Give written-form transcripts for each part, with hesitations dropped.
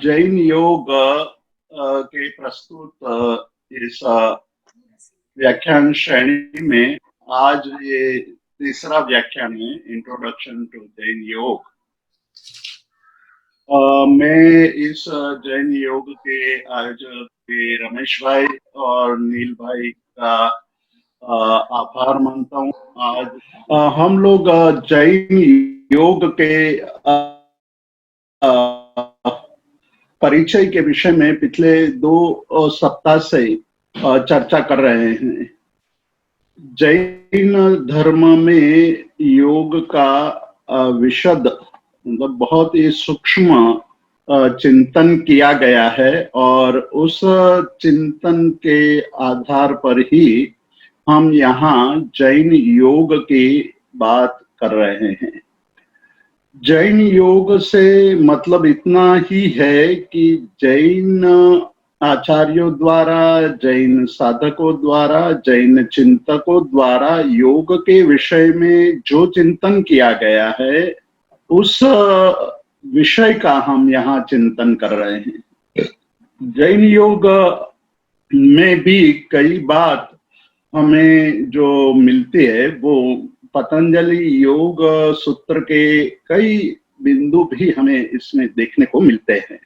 जैन योग के प्रस्तुत इस व्याख्यान श्रेणी में आज ये तीसरा व्याख्यान है, इंट्रोडक्शन टू जैन योग। मैं इस जैन योग के आयोजक रमेश भाई और नील भाई का आभार मानता हूँ। आज हम लोग जैन योग के परिचय के विषय में पिछले 2 सप्ताह से चर्चा कर रहे हैं। जैन धर्म में योग का विशद मतलब बहुत ही सूक्ष्म चिंतन किया गया है और उस चिंतन के आधार पर ही हम यहाँ जैन योग की बात कर रहे हैं। जैन योग से मतलब इतना ही है कि जैन आचार्यों द्वारा, जैन साधकों द्वारा, जैन चिंतकों द्वारा योग के विषय में जो चिंतन किया गया है उस विषय का हम यहाँ चिंतन कर रहे हैं। जैन योग में भी कई बात हमें जो मिलती है वो पतंजलि योग सूत्र के कई बिंदु भी हमें इसमें देखने को मिलते हैं।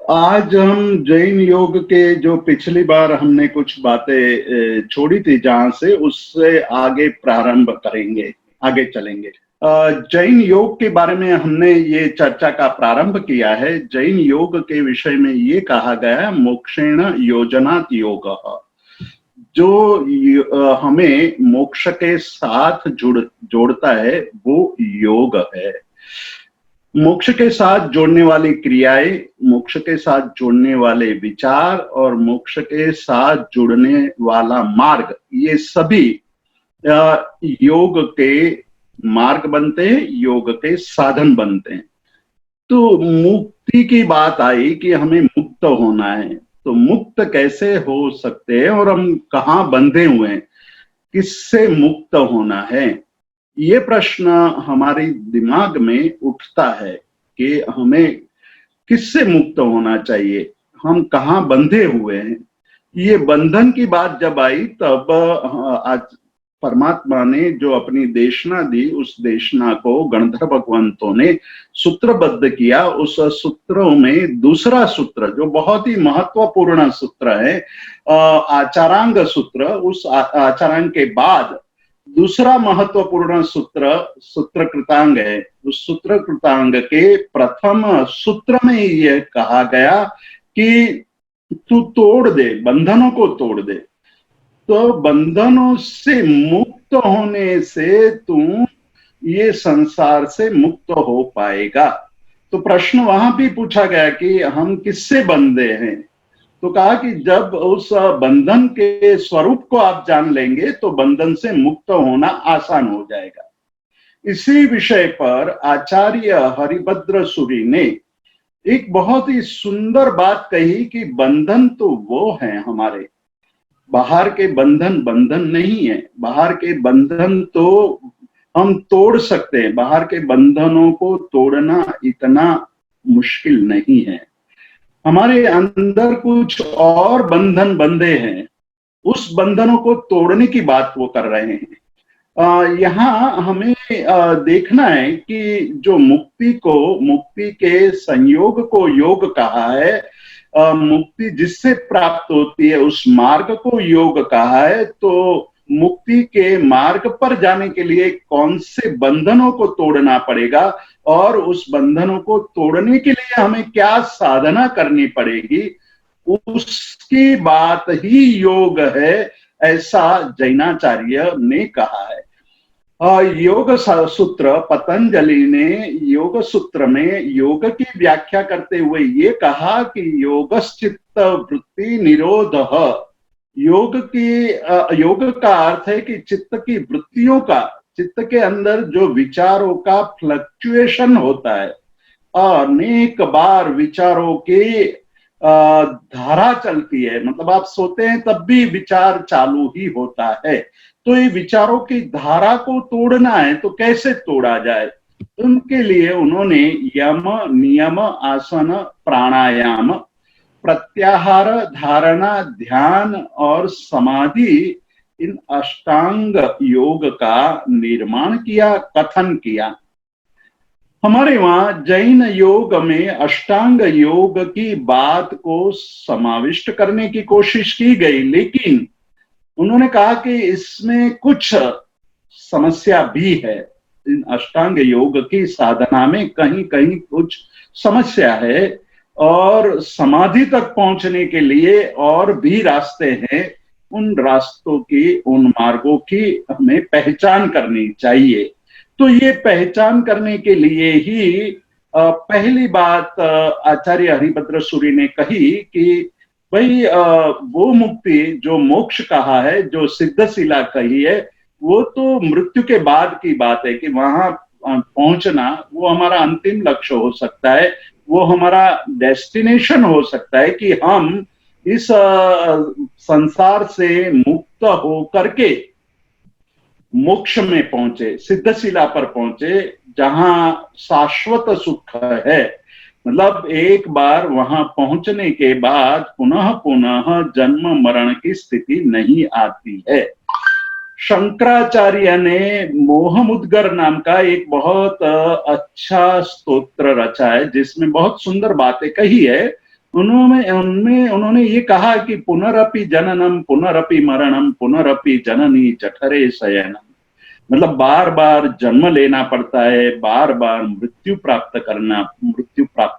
आज हम जैन योग के जो पिछली बार हमने कुछ बातें छोड़ी थी जहां से उससे आगे प्रारंभ करेंगे, आगे चलेंगे। जैन योग के बारे में हमने ये चर्चा का प्रारंभ किया है। जैन योग के विषय में ये कहा गया है मोक्षेण योजनात् योग, जो हमें मोक्ष के साथ जोड़ता है वो योग है। मोक्ष के साथ जोड़ने वाली क्रियाएं, मोक्ष के साथ जोड़ने वाले विचार और मोक्ष के साथ जुड़ने वाला मार्ग, ये सभी योग के मार्ग बनते हैं, योग के साधन बनते हैं। तो मुक्ति की बात आई कि हमें मुक्त होना है, तो मुक्त कैसे हो सकते हैं और हम कहाँ बंधे हुए हैं, किससे मुक्त होना है, ये प्रश्न हमारे दिमाग में उठता है कि हमें किससे मुक्त होना चाहिए, हम कहाँ बंधे हुए हैं। ये बंधन की बात जब आई तब आज परमात्मा ने जो अपनी देशना दी उस देशना को गणधर भगवंतों ने सूत्रबद्ध किया। उस सूत्रों में दूसरा सूत्र जो बहुत ही महत्वपूर्ण सूत्र है, आचारांग सूत्र, उस आचारांग के बाद दूसरा महत्वपूर्ण सूत्र सूत्रकृतांग है। उस सूत्रकृतांग के प्रथम सूत्र में यह कहा गया कि तू तोड़ दे, बंधनों को तोड़ दे। तो बंधनों से मुक्त होने से तू ये संसार से मुक्त हो पाएगा। तो प्रश्न वहां भी पूछा गया कि हम किससे बंधे हैं। तो कहा कि जब उस बंधन के स्वरूप को आप जान लेंगे तो बंधन से मुक्त होना आसान हो जाएगा। इसी विषय पर आचार्य हरिभद्र सूरी ने एक बहुत ही सुंदर बात कही कि बंधन तो वो है हमारे, बाहर के बंधन बंधन नहीं है। बाहर के बंधन तो हम तोड़ सकते हैं, बाहर के बंधनों को तोड़ना इतना मुश्किल नहीं है। हमारे अंदर कुछ और बंधन बंधे हैं, उस बंधनों को तोड़ने की बात वो कर रहे हैं। यहाँ हमें देखना है कि जो मुक्ति के संयोग को योग कहा है, मुक्ति जिससे प्राप्त होती है उस मार्ग को योग कहा है। तो मुक्ति के मार्ग पर जाने के लिए कौन से बंधनों को तोड़ना पड़ेगा और उस बंधनों को तोड़ने के लिए हमें क्या साधना करनी पड़ेगी, उसकी बात ही योग है, ऐसा जैनाचार्य ने कहा है। योग सूत्र, पतंजलि ने योग सूत्र में योग की व्याख्या करते हुए ये कहा कि योगश्चित्त वृत्ति निरोधः। योग का अर्थ है कि चित्त की वृत्तियों का, चित्त के अंदर जो विचारों का फ्लक्चुएशन होता है, अनेक बार विचारों की धारा चलती है, मतलब आप सोते हैं तब भी विचार चालू ही होता है। तो ये विचारों की धारा को तोड़ना है तो कैसे तोड़ा जाए, उनके लिए उन्होंने यम, नियम, आसन, प्राणायाम, प्रत्याहार, धारणा, ध्यान और समाधि, इन अष्टांग योग का निर्माण किया, कथन किया। हमारे वहां जैन योग में अष्टांग योग की बात को समाविष्ट करने की कोशिश की गई, लेकिन उन्होंने कहा कि इसमें कुछ समस्या भी है। इन अष्टांग योग की साधना में कहीं कहीं कुछ समस्या है, और समाधि तक पहुंचने के लिए और भी रास्ते हैं। उन रास्तों की, उन मार्गों की हमें पहचान करनी चाहिए। तो ये पहचान करने के लिए ही पहली बात आचार्य हरिभद्र सूरी ने कही कि भाई वो मुक्ति जो मोक्ष कहा है, जो सिद्धशिला कही है, वो तो मृत्यु के बाद की बात है कि वहां पहुंचना वो हमारा अंतिम लक्ष्य हो सकता है, वो हमारा डेस्टिनेशन हो सकता है कि हम इस संसार से मुक्त हो करके मोक्ष में पहुंचे, सिद्धशिला पर पहुंचे, जहां शाश्वत सुख है। मतलब एक बार वहां पहुंचने के बाद पुनः पुनः जन्म मरण की स्थिति नहीं आती है। शंकराचार्य ने मोहमुद्गर नाम का एक बहुत अच्छा स्तोत्र रचा है, जिसमें बहुत सुंदर बातें कही है। उन्होंने ये कहा कि पुनरपि जननम पुनरपि मरणम पुनरपि जननी जठरे शयनम। मतलब बार बार जन्म लेना पड़ता है, बार बार मृत्यु प्राप्त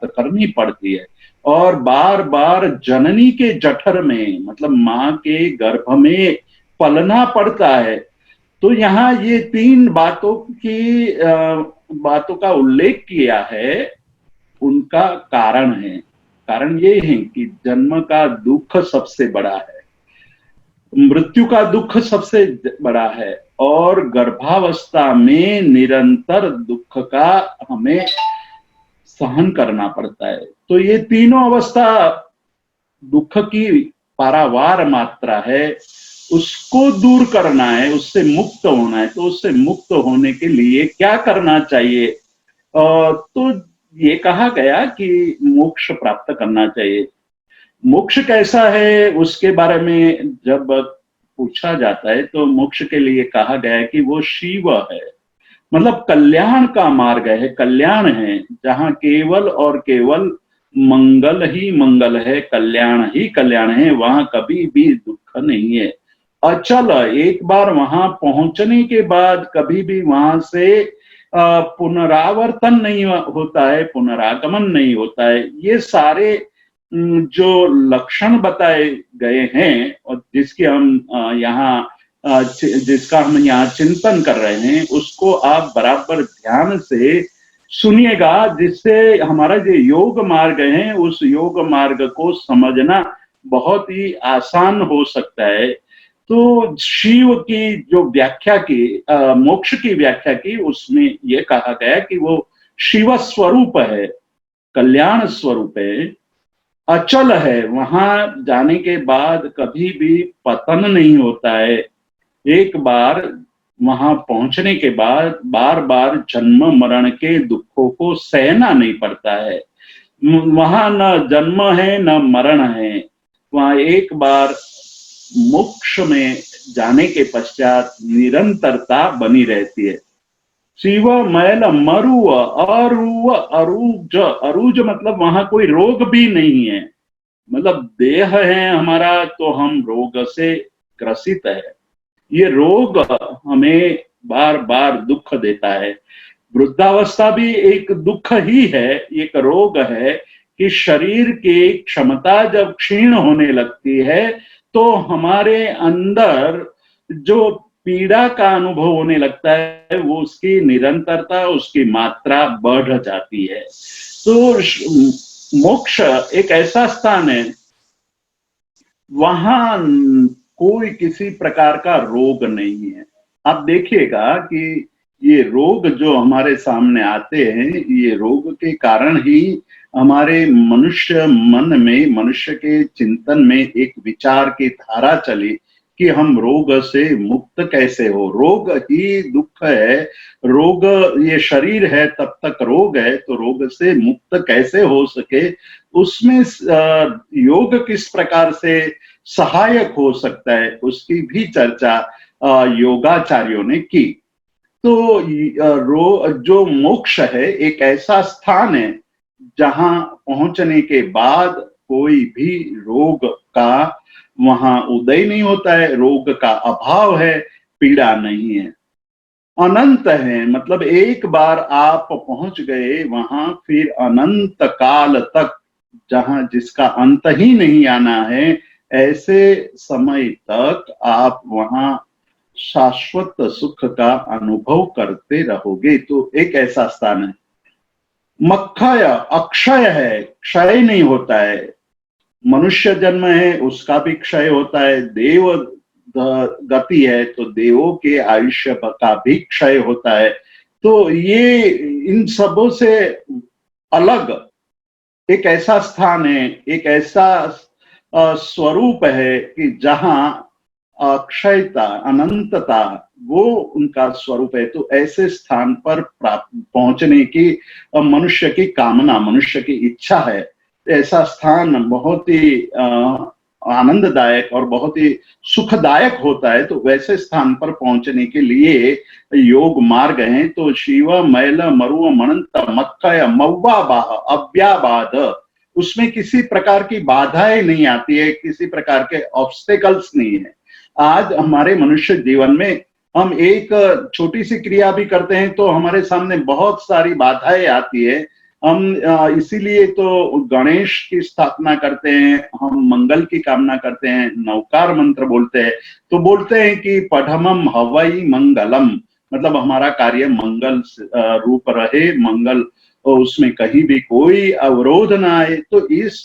करनी पड़ती है, और बार बार जननी के जठर में, मतलब माँ के गर्भ में पलना पड़ता है। तो यहाँ ये तीन बातों का उल्लेख किया है। उनका कारण है, कारण ये है कि जन्म का दुख सबसे बड़ा है, मृत्यु का दुख सबसे बड़ा है, और गर्भावस्था में निरंतर दुख का हमें सहन करना पड़ता है। तो ये तीनों अवस्था दुख की पारावार मात्रा है, उसको दूर करना है, उससे मुक्त होना है। तो उससे मुक्त होने के लिए क्या करना चाहिए? तो ये कहा गया कि मोक्ष प्राप्त करना चाहिए। मोक्ष कैसा है उसके बारे में जब पूछा जाता है तो मोक्ष के लिए कहा गया है कि वो शिव है, मतलब कल्याण का मार्ग है, कल्याण है, जहां केवल और केवल मंगल ही मंगल है, कल्याण ही कल्याण है, वहां कभी भी दुख नहीं है। अचल, एक बार वहां पहुंचने के बाद कभी भी वहां से पुनरावर्तन नहीं होता है, पुनरागमन नहीं होता है। ये सारे जो लक्षण बताए गए हैं और जिसका हम यहाँ चिंतन कर रहे हैं, उसको आप बराबर ध्यान से सुनिएगा, जिससे हमारा जो योग मार्ग है उस योग मार्ग को समझना बहुत ही आसान हो सकता है। तो शिव की जो व्याख्या की, मोक्ष की व्याख्या की, उसमें यह कहा गया कि वो शिव स्वरूप है, कल्याण स्वरूप है, अचल है, वहां जाने के बाद कभी भी पतन नहीं होता है। एक बार वहां पहुंचने के बाद बार बार जन्म मरण के दुखों को सहना नहीं पड़ता है। वहां न जन्म है न मरण है, वहां एक बार मोक्ष में जाने के पश्चात निरंतरता बनी रहती है। शिव मैल मरुव अरुव अरूज, अरूज मतलब वहां कोई रोग भी नहीं है, मतलब देह है हमारा तो हम रोग से ग्रसित है। ये रोग हमें बार बार दुख देता है। वृद्धावस्था भी एक दुख ही है, एक रोग है कि शरीर की क्षमता जब क्षीण होने लगती है तो हमारे अंदर जो पीड़ा का अनुभव होने लगता है, वो उसकी निरंतरता, उसकी मात्रा बढ़ जाती है। तो मोक्ष एक ऐसा स्थान है, वहां कोई किसी प्रकार का रोग नहीं है। आप देखिएगा कि ये रोग जो हमारे सामने आते हैं, ये रोग के कारण ही हमारे मनुष्य मन में, मनुष्य के चिंतन में एक विचार की धारा चली कि हम रोग से मुक्त कैसे हो। रोग ही दुख है, रोग ये शरीर है तब तक रोग है, तो रोग से मुक्त कैसे हो सके, उसमें योग किस प्रकार से सहायक हो सकता है उसकी भी चर्चा योगाचार्यों ने की। तो जो मोक्ष है एक ऐसा स्थान है जहां पहुंचने के बाद कोई भी रोग का वहां उदय नहीं होता है, रोग का अभाव है, पीड़ा नहीं है, अनंत है। मतलब एक बार आप पहुंच गए वहां, फिर अनंत काल तक, जहां जिसका अंत ही नहीं आना है, ऐसे समय तक आप वहां शाश्वत सुख का अनुभव करते रहोगे। तो एक ऐसा स्थान है। मक्षय अक्षय है, क्षय नहीं होता है। मनुष्य जन्म है उसका भी क्षय होता है, देव गति है तो देवों के आयुष्य का भी क्षय होता है। तो ये इन सबों से अलग एक ऐसा स्थान है, एक ऐसा स्वरूप है कि जहां अक्षयता अनंतता वो उनका स्वरूप है। तो ऐसे स्थान पर पहुंचने की मनुष्य की कामना, मनुष्य की इच्छा है। ऐसा स्थान बहुत ही आनंददायक और बहुत ही सुखदायक होता है। तो वैसे स्थान पर पहुंचने के लिए योग मार्ग हैं। तो शिव मैल मरु मनंत मक्कय मव्वा बाह अव्याबाद, उसमें किसी प्रकार की बाधाएं नहीं आती है, किसी प्रकार के ऑब्स्टेकल्स नहीं है। आज हमारे मनुष्य जीवन में हम एक छोटी सी क्रिया भी करते हैं तो हमारे सामने बहुत सारी बाधाएं आती है। हम इसीलिए तो गणेश की स्थापना करते हैं, हम मंगल की कामना करते हैं, नवकार मंत्र बोलते हैं। तो बोलते हैं कि पठमम हवई मंगलम, मतलब हमारा कार्य मंगल रूप रहे, मंगल उसमें कहीं भी कोई अवरोध ना आए। तो इस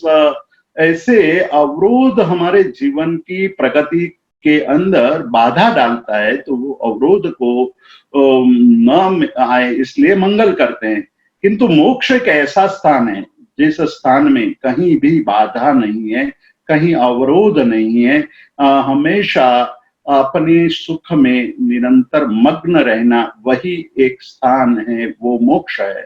ऐसे अवरोध हमारे जीवन की प्रगति के अंदर बाधा डालता है, तो वो अवरोध को न आए इसलिए मंगल करते हैं। किंतु मोक्ष एक ऐसा स्थान है जिस स्थान में कहीं भी बाधा नहीं है, कहीं अवरोध नहीं है, हमेशा अपने सुख में निरंतर मग्न रहना, वही एक स्थान है, वो मोक्ष है।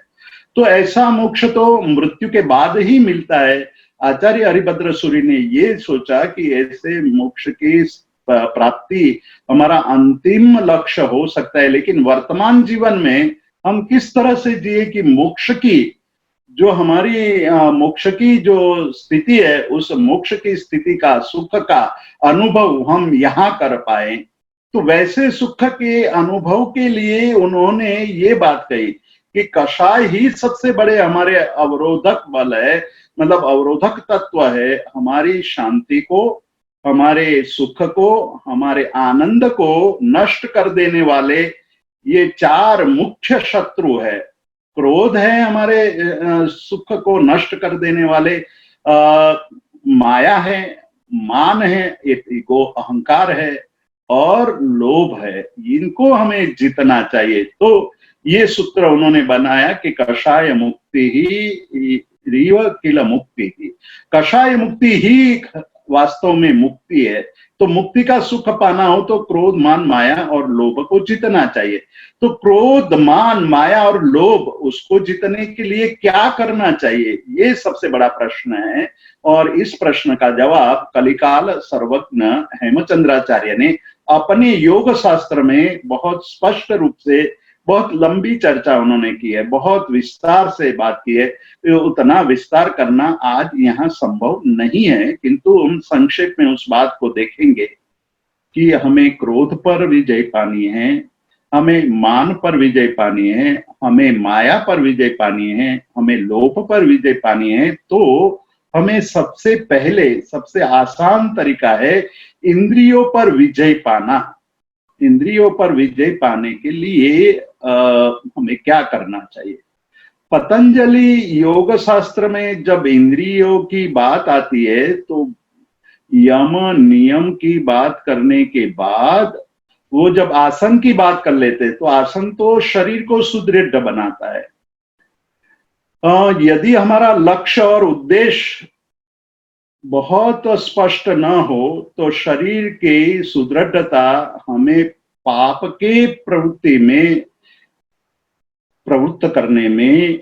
तो ऐसा मोक्ष तो मृत्यु के बाद ही मिलता है। आचार्य हरिभद्र सूरि ने ये सोचा कि ऐसे मोक्ष की प्राप्ति हमारा अंतिम लक्ष्य हो सकता है, लेकिन वर्तमान जीवन में हम किस तरह से जिए कि मोक्ष की जो हमारी मोक्ष की जो स्थिति है, उस मोक्ष की स्थिति का, सुख का अनुभव हम यहाँ कर पाए। तो वैसे सुख के अनुभव के लिए उन्होंने ये बात कही कि कषाय ही सबसे बड़े हमारे अवरोधक बल है, मतलब अवरोधक तत्व है हमारी शांति को, हमारे सुख को, हमारे आनंद को नष्ट कर देने वाले। ये चार मुख्य शत्रु है। क्रोध है हमारे सुख को नष्ट कर देने वाले, माया है, मान है, ईगो अहंकार है, और लोभ है। इनको हमें जीतना चाहिए। तो ये सूत्र उन्होंने बनाया कि कषाय मुक्ति ही रीव किल मुक्ति ही, कषाय मुक्ति ही वास्तव में मुक्ति है। तो मुक्ति का सुख पाना हो तो क्रोध मान माया और लोभ को जीतना चाहिए। तो क्रोध मान माया और लोभ, उसको जीतने के लिए क्या करना चाहिए, ये सबसे बड़ा प्रश्न है। और इस प्रश्न का जवाब कलिकाल सर्वज्ञ हेमचंद्राचार्य ने अपने योग शास्त्र में बहुत स्पष्ट रूप से, बहुत लंबी चर्चा उन्होंने की है, बहुत विस्तार से बात की है। तो उतना विस्तार करना आज यहाँ संभव नहीं है, किंतु हम संक्षेप में उस बात को देखेंगे कि हमें क्रोध पर विजय पानी है, हमें मान पर विजय पानी है, हमें माया पर विजय पानी है, हमें लोभ पर विजय पानी है। तो हमें सबसे पहले, सबसे आसान तरीका है इंद्रियों पर विजय पाना। इंद्रियों पर विजय पाने के लिए हमें क्या करना चाहिए? पतंजलि योग शास्त्र में जब इंद्रियों की बात आती है तो यम नियम की बात करने के बाद वो जब आसन की बात कर लेते, तो आसन तो शरीर को सुदृढ़ बनाता है। यदि हमारा लक्ष्य और उद्देश्य बहुत स्पष्ट न हो तो शरीर की सुदृढ़ता हमें पाप के प्रवृत्ति में प्रवृत्त करने में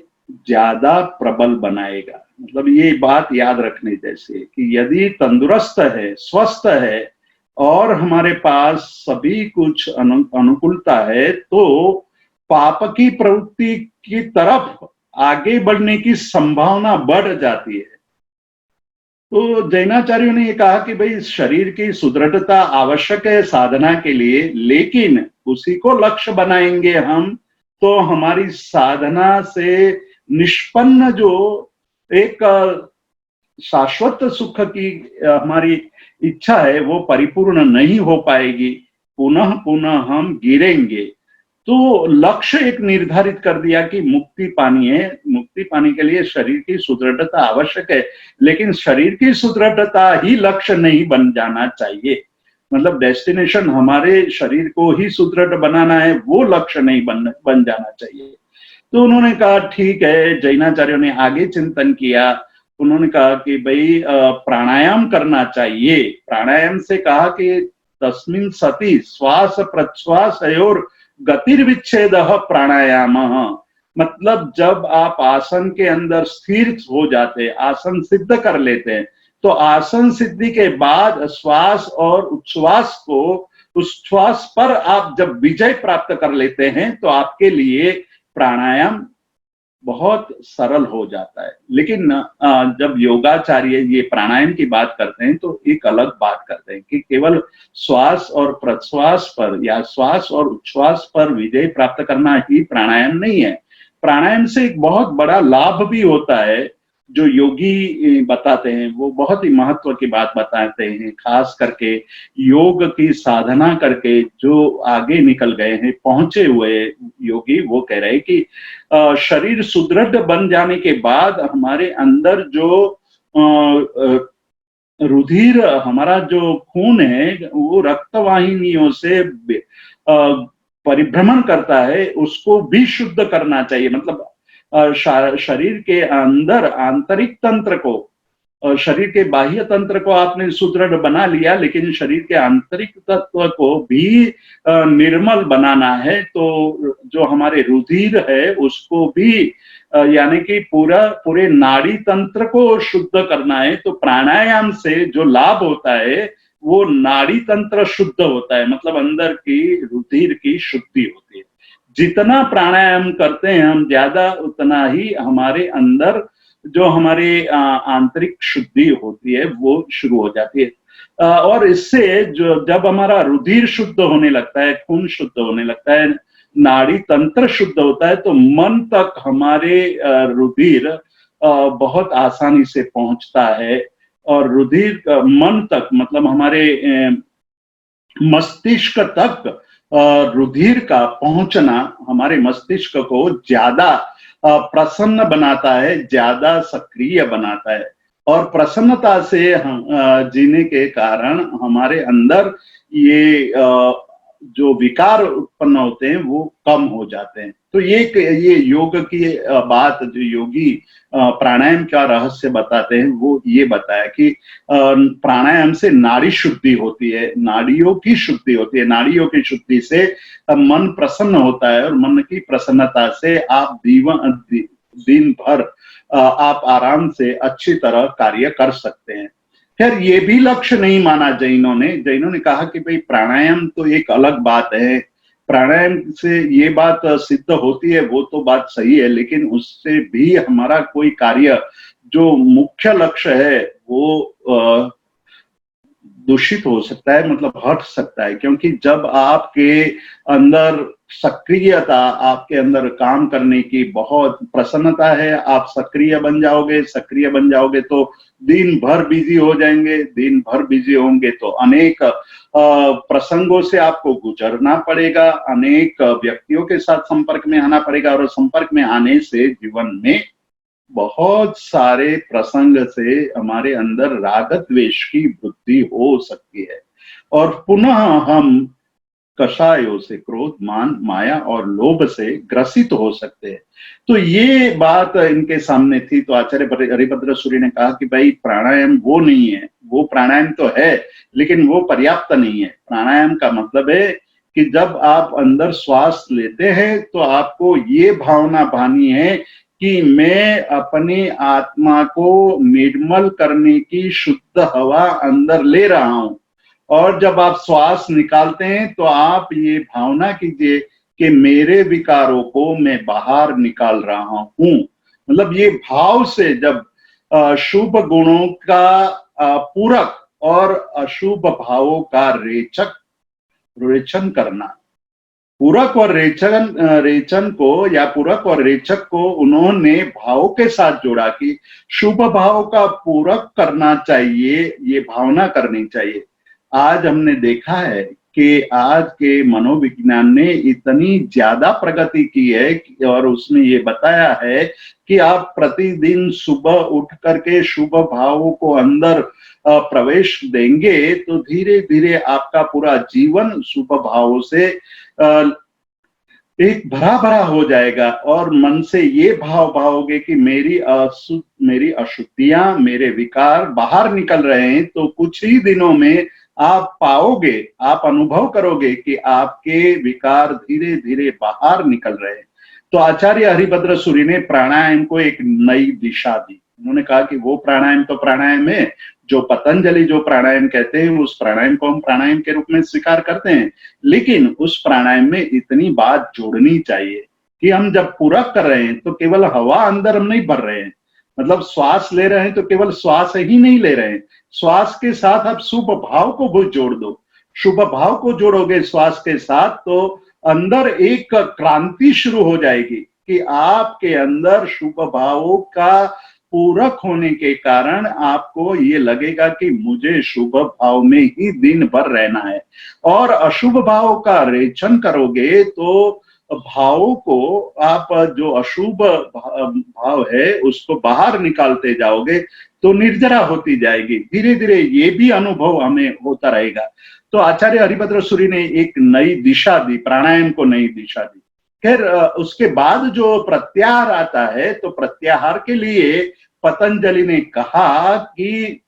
ज्यादा प्रबल बनाएगा। मतलब ये बात याद रखने जैसे है कि यदि तंदुरुस्त है, स्वस्थ है और हमारे पास सभी कुछ अनुकूलता है, तो पाप की प्रवृत्ति की तरफ आगे बढ़ने की संभावना बढ़ जाती है। तो जैनाचार्यों ने ये कहा कि भाई शरीर की सुदृढ़ता आवश्यक है साधना के लिए, लेकिन उसी को लक्ष्य बनाएंगे हम तो हमारी साधना से निष्पन्न जो एक शाश्वत सुख की हमारी इच्छा है वो परिपूर्ण नहीं हो पाएगी, पुनः पुनः हम गिरेंगे। तो लक्ष्य एक निर्धारित कर दिया कि मुक्ति पानी है, मुक्ति पाने के लिए शरीर की सुदृढ़ता आवश्यक है, लेकिन शरीर की सुदृढ़ता ही लक्ष्य नहीं बन जाना चाहिए। मतलब डेस्टिनेशन हमारे शरीर को ही सुदृढ़ बनाना है, वो लक्ष्य नहीं बन जाना चाहिए। तो उन्होंने कहा ठीक है, जैनाचार्यों ने आगे चिंतन किया। उन्होंने कहा कि भाई प्राणायाम करना चाहिए। प्राणायाम से कहा कि तस्मिन् सति श्वास प्रश्वास और गतिर्विच्छेद प्राणायाम। मतलब जब आप आसन के अंदर स्थिर हो जाते, आसन सिद्ध कर लेते हैं, तो आसन सिद्धि के बाद श्वास और उच्छ्वास को, उच्छ्वास पर आप जब विजय प्राप्त कर लेते हैं तो आपके लिए प्राणायाम बहुत सरल हो जाता है। लेकिन जब योगाचार्य ये प्राणायाम की बात करते हैं तो एक अलग बात करते हैं कि केवल श्वास और प्रश्वास पर या श्वास और उच्छ्वास पर विजय प्राप्त करना ही प्राणायाम नहीं है। प्राणायाम से एक बहुत बड़ा लाभ भी होता है जो योगी बताते हैं, वो बहुत ही महत्व की बात बताते हैं। खास करके योग की साधना करके जो आगे निकल गए हैं, पहुंचे हुए योगी, वो कह रहे हैं कि शरीर सुदृढ़ बन जाने के बाद हमारे अंदर जो रुधिर, हमारा जो खून है वो रक्तवाहिनियों से परिभ्रमण करता है, उसको भी शुद्ध करना चाहिए। मतलब शरीर के अंदर आंतरिक तंत्र को, शरीर के बाह्य तंत्र को आपने सुदृढ़ बना लिया, लेकिन शरीर के आंतरिक तत्व को भी निर्मल बनाना है। तो जो हमारे रुधिर है उसको भी यानी कि पूरे नाड़ी तंत्र को शुद्ध करना है। तो प्राणायाम से जो लाभ होता है वो नाड़ी तंत्र शुद्ध होता है, मतलब अंदर की रुधिर की शुद्धि होती है। जितना प्राणायाम करते हैं हम ज्यादा, उतना ही हमारे अंदर जो हमारी आंतरिक शुद्धि होती है वो शुरू हो जाती है। और इससे जो जब हमारा रुधिर शुद्ध होने लगता है, खून शुद्ध होने लगता है, नाड़ी तंत्र शुद्ध होता है, तो मन तक हमारे रुधिर बहुत आसानी से पहुंचता है। और रुधिर मन तक मतलब हमारे मस्तिष्क तक रुधिर का पहुंचना हमारे मस्तिष्क को ज्यादा प्रसन्न बनाता है, ज्यादा सक्रिय बनाता है। और प्रसन्नता से हम जीने के कारण हमारे अंदर ये जो विकार उत्पन्न होते हैं वो कम हो जाते हैं। तो ये योग की बात जो योगी प्राणायाम का रहस्य बताते हैं वो ये बताया कि प्राणायाम से नाड़ी शुद्धि होती है, नाड़ियों की शुद्धि होती है। नाड़ियों की शुद्धि से मन प्रसन्न होता है और मन की प्रसन्नता से आप दिन भर आप आराम से अच्छी तरह कार्य कर सकते हैं। खैर ये भी लक्ष्य नहीं माना जैनों ने कहा कि भाई प्राणायाम तो एक अलग बात है, प्राणायाम से ये बात सिद्ध होती है वो तो बात सही है, लेकिन उससे भी हमारा कोई कार्य जो मुख्य लक्ष्य है वो दूषित हो सकता है, मतलब हट सकता है। क्योंकि जब आपके अंदर सक्रियता, आपके अंदर काम करने की बहुत प्रसन्नता है, आप सक्रिय बन जाओगे। सक्रिय बन जाओगे तो दिन भर बिजी हो जाएंगे, दिन भर बिजी होंगे तो अनेक प्रसंगों से आपको गुजरना पड़ेगा, अनेक व्यक्तियों के साथ संपर्क में आना पड़ेगा, और संपर्क में आने से जीवन में बहुत सारे प्रसंग से हमारे अंदर राग द्वेष की वृद्धि हो सकती है। और पुनः हम कषायों से, क्रोध, मान, माया और लोभ से ग्रसित हो सकते हैं। तो ये बात इनके सामने थी। तो आचार्य हरिभद्र सूरी ने कहा कि भाई प्राणायाम वो नहीं है, वो प्राणायाम तो है लेकिन वो पर्याप्त नहीं है। प्राणायाम का मतलब है कि जब आप अंदर श्वास लेते हैं तो आपको ये भावना भानी है कि मैं अपनी आत्मा को निर्मल करने की शुद्ध हवा अंदर ले रहा हूं। और जब आप श्वास निकालते हैं तो आप ये भावना कीजिए कि मेरे विकारों को मैं बाहर निकाल रहा हूं। मतलब ये भाव से जब शुभ गुणों का पूरक और अशुभ भावों का रेचन करना, पूरक और रेचन को या पूरक और रेचक को उन्होंने भाव के साथ जोड़ा कि शुभ भाव का पूरक करना चाहिए, ये भावना करनी चाहिए। आज हमने देखा है कि आज के मनोविज्ञान ने इतनी ज्यादा प्रगति की है और उसने ये बताया है कि आप प्रतिदिन सुबह उठ करके शुभ भावों को अंदर प्रवेश देंगे तो धीरे धीरे आपका पूरा जीवन शुभ भावों से एक भरा भरा हो जाएगा और मन से ये भाव भाओगे कि मेरी अशुद्धियां, मेरे विकार बाहर निकल रहे हैं। तो कुछ ही दिनों में आप पाओगे, आप अनुभव करोगे कि आपके विकार धीरे धीरे बाहर निकल रहे हैं। तो आचार्य हरिभद्र सूरी ने प्राणायाम को एक नई दिशा दी। उन्होंने कहा कि वो प्राणायाम तो प्राणायाम है जो पतंजलि जो प्राणायाम कहते हैं, उस प्राणायाम को हम प्राणायाम के रूप में स्वीकार करते हैं, लेकिन उस प्राणायाम में इतनी बात जोड़नी चाहिए कि हम जब पूरा कर रहे हैं तो केवल हवा अंदर हम नहीं भर रहे हैं, मतलब श्वास ले रहे हैं तो केवल श्वास ही नहीं ले रहे हैं, श्वास के साथ आप शुभ भाव को भी जोड़ दो। शुभ भाव को जोड़ोगे श्वास के साथ तो अंदर एक क्रांति शुरू हो जाएगी कि आपके अंदर शुभ भावों का पूरक होने के कारण आपको ये लगेगा कि मुझे शुभ भाव में ही दिन भर रहना है। और अशुभ भाव का रेचन करोगे तो भावों को आप जो अशुभ भाव है उसको बाहर निकालते जाओगे तो निर्जरा होती जाएगी। धीरे धीरे ये भी अनुभव हमें होता रहेगा। तो आचार्य हरिभद्र सूरी ने एक नई दिशा दी, प्राणायाम को नई दिशा दी। खैर उसके बाद जो प्रत्याहार आता है तो प्रत्याहार के लिए पतंजलि ने कहा कि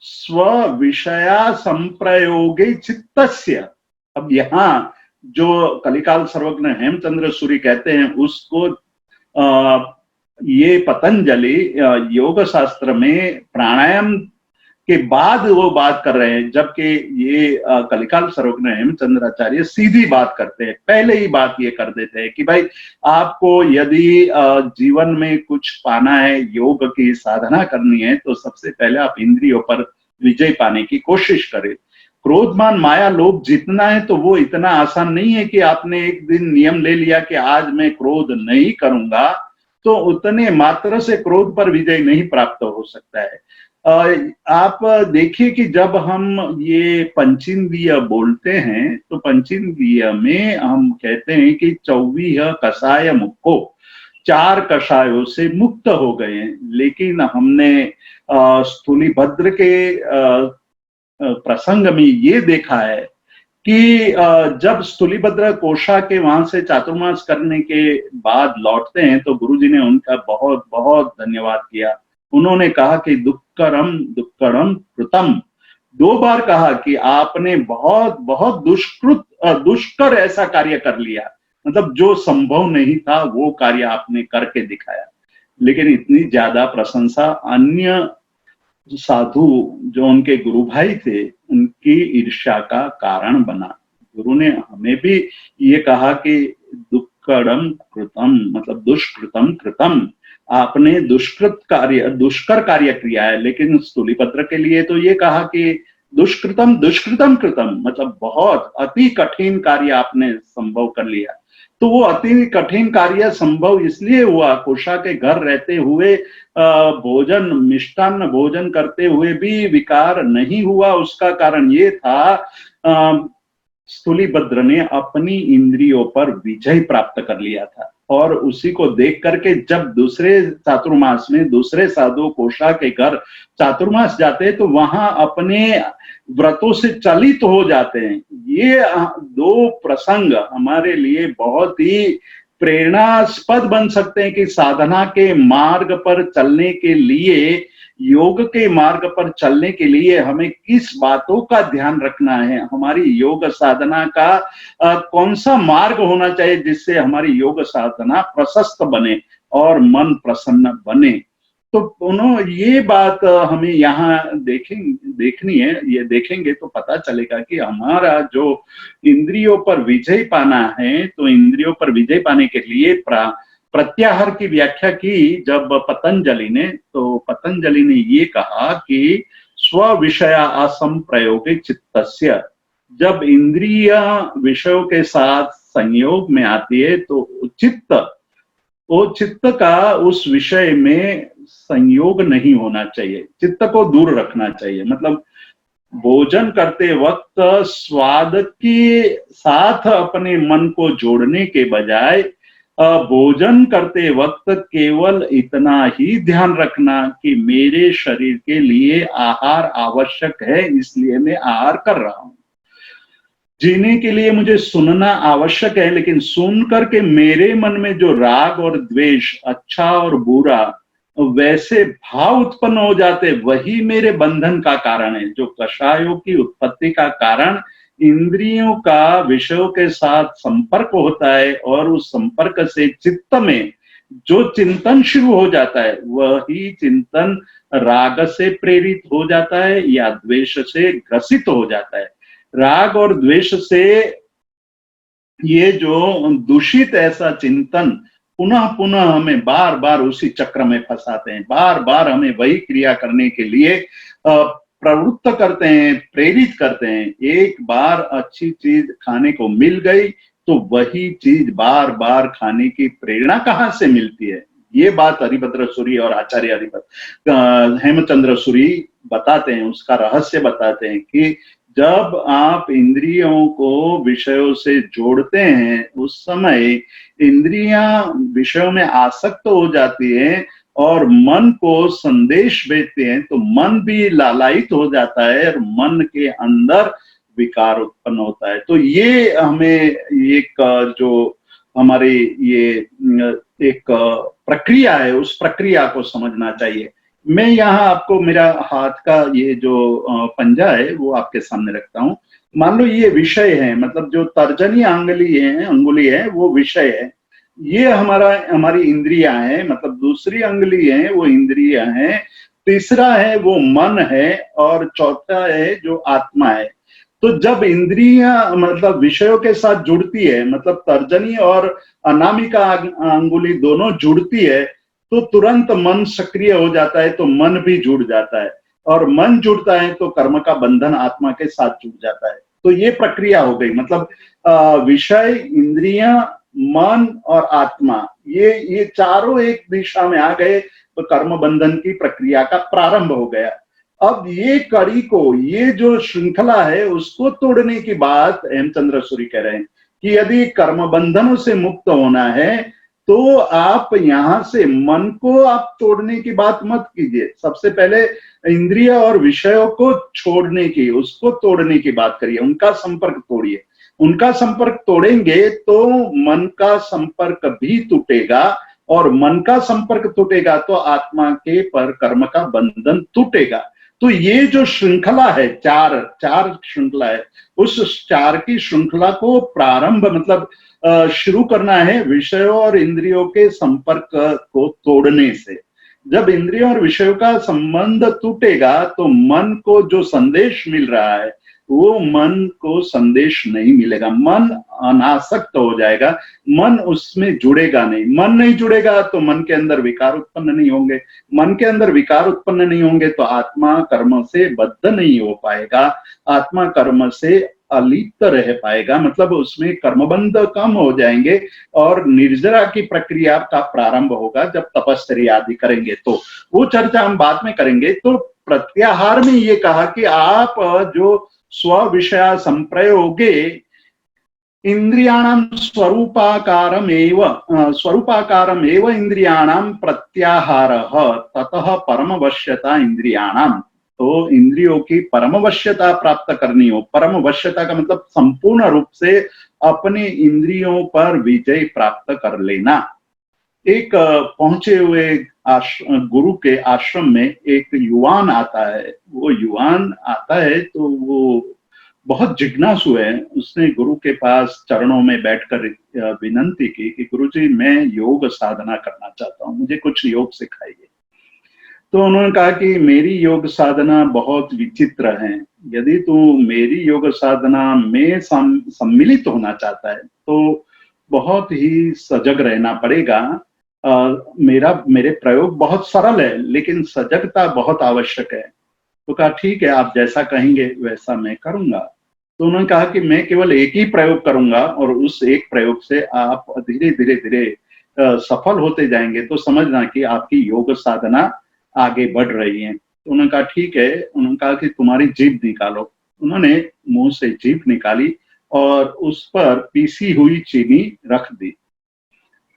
स्व विषया संप्रयोगे चित्तस्य। अब यहाँ जो कलिकाल सर्वज्ञ हेमचंद्र सूरी कहते हैं उसको ये पतंजलि योग शास्त्र में प्राणायाम के बाद वो बात कर रहे हैं, जबकि ये कलिकाल सर्वज्ञ हेमचंद्राचार्य सीधी बात करते हैं। पहले ही बात ये कर देते हैं कि भाई आपको यदि जीवन में कुछ पाना है, योग की साधना करनी है, तो सबसे पहले आप इंद्रियों पर विजय पाने की कोशिश करें। क्रोधमान माया लोभ जीतना है तो वो इतना आसान नहीं है कि आपने एक दिन नियम ले लिया कि आज मैं क्रोध नहीं करूंगा, तो उतने मात्र से क्रोध पर विजय नहीं प्राप्त हो सकता है। आप देखिए कि जब हम ये पंचेंद्रिय बोलते हैं तो पंचेंद्रिय में हम कहते हैं कि 24 कषाय मुक्को, 4 कषायों से मुक्त हो गए हैं। लेकिन हमने स्थूलिभद्र के प्रसंग में ये देखा है कि जब स्थूलिभद्र कोशा के वहां से चातुर्मास करने के बाद लौटते हैं तो गुरुजी ने उनका बहुत बहुत धन्यवाद किया। उन्होंने कहा कि दुक्कड़म कृतम, 2 बार कहा कि आपने बहुत बहुत दुष्कर ऐसा कार्य कर लिया, मतलब जो संभव नहीं था वो कार्य आपने करके दिखाया। लेकिन इतनी ज्यादा प्रशंसा अन्य साधु जो उनके गुरु भाई थे उनकी ईर्ष्या का कारण बना। गुरु ने हमें भी ये कहा कि दुक्कड़म कृतम, मतलब दुष्कृतम कृतम, आपने दुष्कर कार्य किया है। लेकिन स्थूलिभद्र के लिए तो ये कहा कि दुष्कृतम कृतम, मतलब बहुत अति कठिन कार्य आपने संभव कर लिया। तो वो अति कठिन कार्य संभव इसलिए हुआ, कोशा के घर रहते हुए भोजन, मिष्टान्न भोजन करते हुए भी विकार नहीं हुआ। उसका कारण ये था स्थूलिभद्र ने अपनी इंद्रियों पर विजय प्राप्त कर लिया था। और उसी को देख करके जब दूसरे चातुर्मास में दूसरे साधु कोशा के घर चातुर्मास जाते हैं तो वहां अपने व्रतों से चलित हो जाते हैं। ये दो प्रसंग हमारे लिए बहुत ही प्रेरणास्पद बन सकते हैं कि साधना के मार्ग पर चलने के लिए, योग के मार्ग पर चलने के लिए हमें किस बातों का ध्यान रखना है, हमारी योग साधना का कौन सा मार्ग होना चाहिए जिससे हमारी योग साधना प्रशस्त बने और मन प्रसन्न बने। तो दोनों ये बात हमें यहाँ देखनी है। ये देखेंगे तो पता चलेगा कि हमारा जो इंद्रियों पर विजय पाना है, तो इंद्रियों पर विजय पाने के लिए प्रत्याहार की व्याख्या की जब पतंजलि ने, तो पतंजलि ने ये कहा कि स्व विषया असंप्रयोगे चित्तस्य, जब इंद्रिया विषयों के साथ संयोग में आती है तो चित्त का उस विषय में संयोग नहीं होना चाहिए, चित्त को दूर रखना चाहिए। मतलब भोजन करते वक्त स्वाद के साथ अपने मन को जोड़ने के बजाय भोजन करते वक्त केवल इतना ही ध्यान रखना कि मेरे शरीर के लिए आहार आवश्यक है, इसलिए मैं आहार कर रहा हूं। जीने के लिए मुझे सुनना आवश्यक है, लेकिन सुन करके मेरे मन में जो राग और द्वेष, अच्छा और बुरा वैसे भाव उत्पन्न हो जाते, वही मेरे बंधन का कारण है। जो कषायों की उत्पत्ति का कारण इंद्रियों का विषयों के साथ संपर्क होता है और उस संपर्क से चित्त में जो चिंतन शुरू हो जाता है वही चिंतन राग से प्रेरित हो जाता है या द्वेष से ग्रसित हो जाता है। राग और द्वेष से ये जो दूषित ऐसा चिंतन पुनः पुनः हमें बार बार उसी चक्र में फंसाते हैं, बार बार हमें वही क्रिया करने के लिए प्रवृत्त करते हैं, प्रेरित करते हैं। एक बार अच्छी चीज खाने को मिल गई तो वही चीज बार बार खाने की प्रेरणा कहाँ से मिलती है? ये बात हरिभद्र सूरी और आचार्य हेमचंद्र सूरी बताते हैं, उसका रहस्य बताते हैं कि जब आप इंद्रियों को विषयों से जोड़ते हैं उस समय इंद्रियां विषयों में आसक्त हो जाती हैं और मन को संदेश भेजते हैं, तो मन भी लालायित हो जाता है और मन के अंदर विकार उत्पन्न होता है। तो ये हमें एक जो हमारी ये एक प्रक्रिया है, उस प्रक्रिया को समझना चाहिए। मैं यहाँ आपको मेरा हाथ का ये जो पंजा है वो आपके सामने रखता हूँ। मान लो ये विषय है, मतलब जो तर्जनी अंगुली है वो विषय है, ये हमारी इंद्रियां हैं, मतलब दूसरी अंगुली है वो इंद्रियां हैं, तीसरा है वो मन है और चौथा है जो आत्मा है। तो जब इंद्रियां मतलब विषयों के साथ जुड़ती है, मतलब तर्जनी और अनामिका अंगुली दोनों जुड़ती है, तो तुरंत मन सक्रिय हो जाता है, तो मन भी जुड़ जाता है और मन जुड़ता है तो कर्म का बंधन आत्मा के साथ जुड़ जाता है। तो ये प्रक्रिया हो गई, मतलब विषय, इंद्रियां, मन और आत्मा, ये चारों एक दिशा में आ गए तो कर्म बंधन की प्रक्रिया का प्रारंभ हो गया। अब ये कड़ी को, ये जो श्रृंखला है उसको तोड़ने की बात हेमचंद्र सूरी कह रहे हैं कि यदि कर्म बंधनों से मुक्त होना है तो आप यहां से मन को आप तोड़ने की बात मत कीजिए। सबसे पहले इंद्रिय और विषयों को छोड़ने की, उसको तोड़ने की बात करिए, उनका संपर्क तोड़िए। उनका संपर्क तोड़ेंगे तो मन का संपर्क भी टूटेगा और मन का संपर्क टूटेगा तो आत्मा के पर कर्म का बंधन टूटेगा। तो ये जो श्रृंखला है, चार श्रृंखला है, उस चार की श्रृंखला को प्रारंभ मतलब शुरू करना है विषयों और इंद्रियों के संपर्क को तोड़ने से। जब इंद्रियों और विषयों का संबंध टूटेगा तो मन को जो संदेश मिल रहा है वो मन को संदेश नहीं मिलेगा, मन अनासक्त हो जाएगा, मन उसमें जुड़ेगा नहीं। मन नहीं जुड़ेगा तो मन के अंदर विकार उत्पन्न नहीं होंगे, मन के अंदर विकार उत्पन्न नहीं होंगे तो आत्मा कर्म से बद्ध नहीं हो पाएगा, आत्मा कर्म से अलिप्त रह पाएगा, मतलब उसमें कर्मबंध कम हो जाएंगे और निर्जरा की प्रक्रिया का प्रारंभ होगा जब तपस्या आदि करेंगे। तो वो चर्चा हम बाद में करेंगे। तो प्रत्याहार में ये कहा कि आप जो स्व विषया संप्रयोगे इंद्रियाणां स्वरूपाकारमेव इंद्रियाणां प्रत्याहारः ततः परमवश्यता इंद्रियाणां। तो इंद्रियों की परमवश्यता प्राप्त करनी हो, परमवश्यता का मतलब संपूर्ण रूप से अपने इंद्रियों पर विजय प्राप्त कर लेना। एक पहुंचे हुए गुरु के आश्रम में एक युवान आता है। वो युवान आता है तो वो बहुत जिज्ञासु है। उसने गुरु के पास चरणों में बैठकर विनंती की कि गुरुजी, मैं योग साधना करना चाहता हूँ, मुझे कुछ योग सिखाइए। तो उन्होंने कहा कि मेरी योग साधना बहुत विचित्र है। यदि तू मेरी योग साधना में सम्मिलित होना चाहता है तो बहुत ही सजग रहना पड़ेगा। मेरे प्रयोग बहुत सरल है लेकिन सजगता बहुत आवश्यक है। तो कहा ठीक है, आप जैसा कहेंगे वैसा मैं करूंगा। तो उन्होंने कहा कि मैं केवल एक ही प्रयोग करूंगा और उस एक प्रयोग से आप धीरे धीरे धीरे सफल होते जाएंगे, तो समझना कि आपकी योग साधना आगे बढ़ रही है। तो उन्होंने कहा ठीक है। उन्होंने कहा कि तुम्हारी जीभ निकालो। उन्होंने मुंह से जीभ निकाली और उस पर पीसी हुई चीनी रख दी।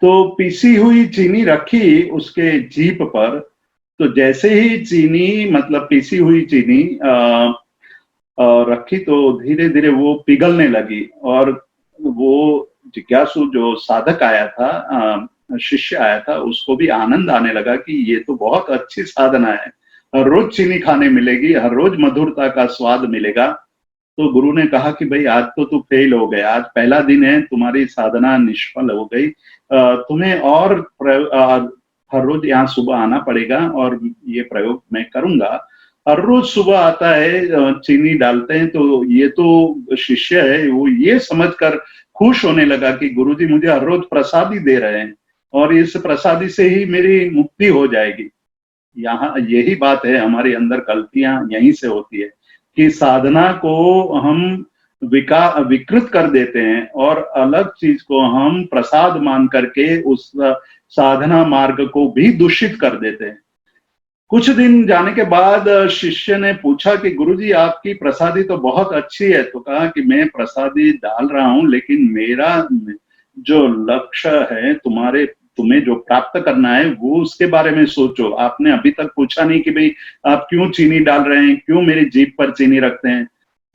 तो पीसी हुई चीनी रखी उसके जीभ पर। तो जैसे ही चीनी मतलब पीसी हुई चीनी रखी तो धीरे धीरे वो पिघलने लगी और वो जिज्ञासु जो साधक आया था, शिष्य आया था, उसको भी आनंद आने लगा कि ये तो बहुत अच्छी साधना है, हर रोज चीनी खाने मिलेगी, हर रोज मधुरता का स्वाद मिलेगा। तो गुरु ने कहा कि भाई आज तो तू फेल हो गया, आज पहला दिन है, तुम्हारी साधना निष्फल हो गई। तुम्हें और हर रोज यहाँ सुबह आना पड़ेगा और ये प्रयोग मैं करूंगा। हर रोज सुबह आता है, चीनी डालते हैं। तो ये तो शिष्य है, वो ये समझकर खुश होने लगा कि गुरुजी मुझे हर रोज प्रसादी दे रहे हैं और इस प्रसादी से ही मेरी मुक्ति हो जाएगी। यहाँ यही बात है, हमारे अंदर गलतियां यहीं से होती है कि साधना को हम विकृत कर देते हैं और अलग चीज को हम प्रसाद मान करके उस साधना मार्ग को भी दूषित कर देते हैं। कुछ दिन जाने के बाद शिष्य ने पूछा कि गुरुजी आपकी प्रसादी तो बहुत अच्छी है। तो कहा कि मैं प्रसादी डाल रहा हूं लेकिन मेरा जो लक्ष्य है, तुम्हें जो प्राप्त करना है वो उसके बारे में सोचो। आपने अभी तक पूछा नहीं कि भाई आप क्यों चीनी डाल रहे हैं, क्यों मेरी जीभ पर चीनी रखते हैं।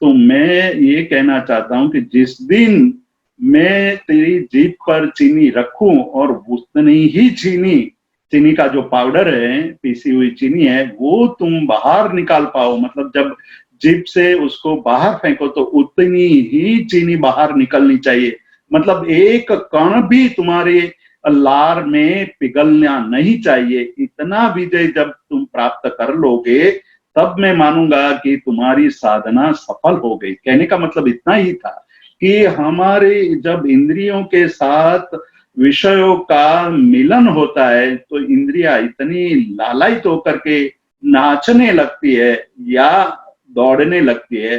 तो मैं ये कहना चाहता हूं कि जिस दिन मैं तेरी जीभ पर चीनी रखूं और उतनी ही चीनी का जो पाउडर है, पीसी हुई चीनी है, वो तुम बाहर निकाल पाओ, मतलब जब जीभ से उसको बाहर फेंको तो उतनी ही चीनी बाहर निकलनी चाहिए। मतलब एक कण भी तुम्हारे लार में पिघलना नहीं चाहिए। इतना विजय जब तुम प्राप्त कर लोगे तब मैं मानूंगा कि तुम्हारी साधना सफल हो गई। कहने का मतलब इतना ही था कि हमारे जब इंद्रियों के साथ विषयों का मिलन होता है तो इंद्रियां इतनी लालायित होकर के नाचने लगती है या दौड़ने लगती है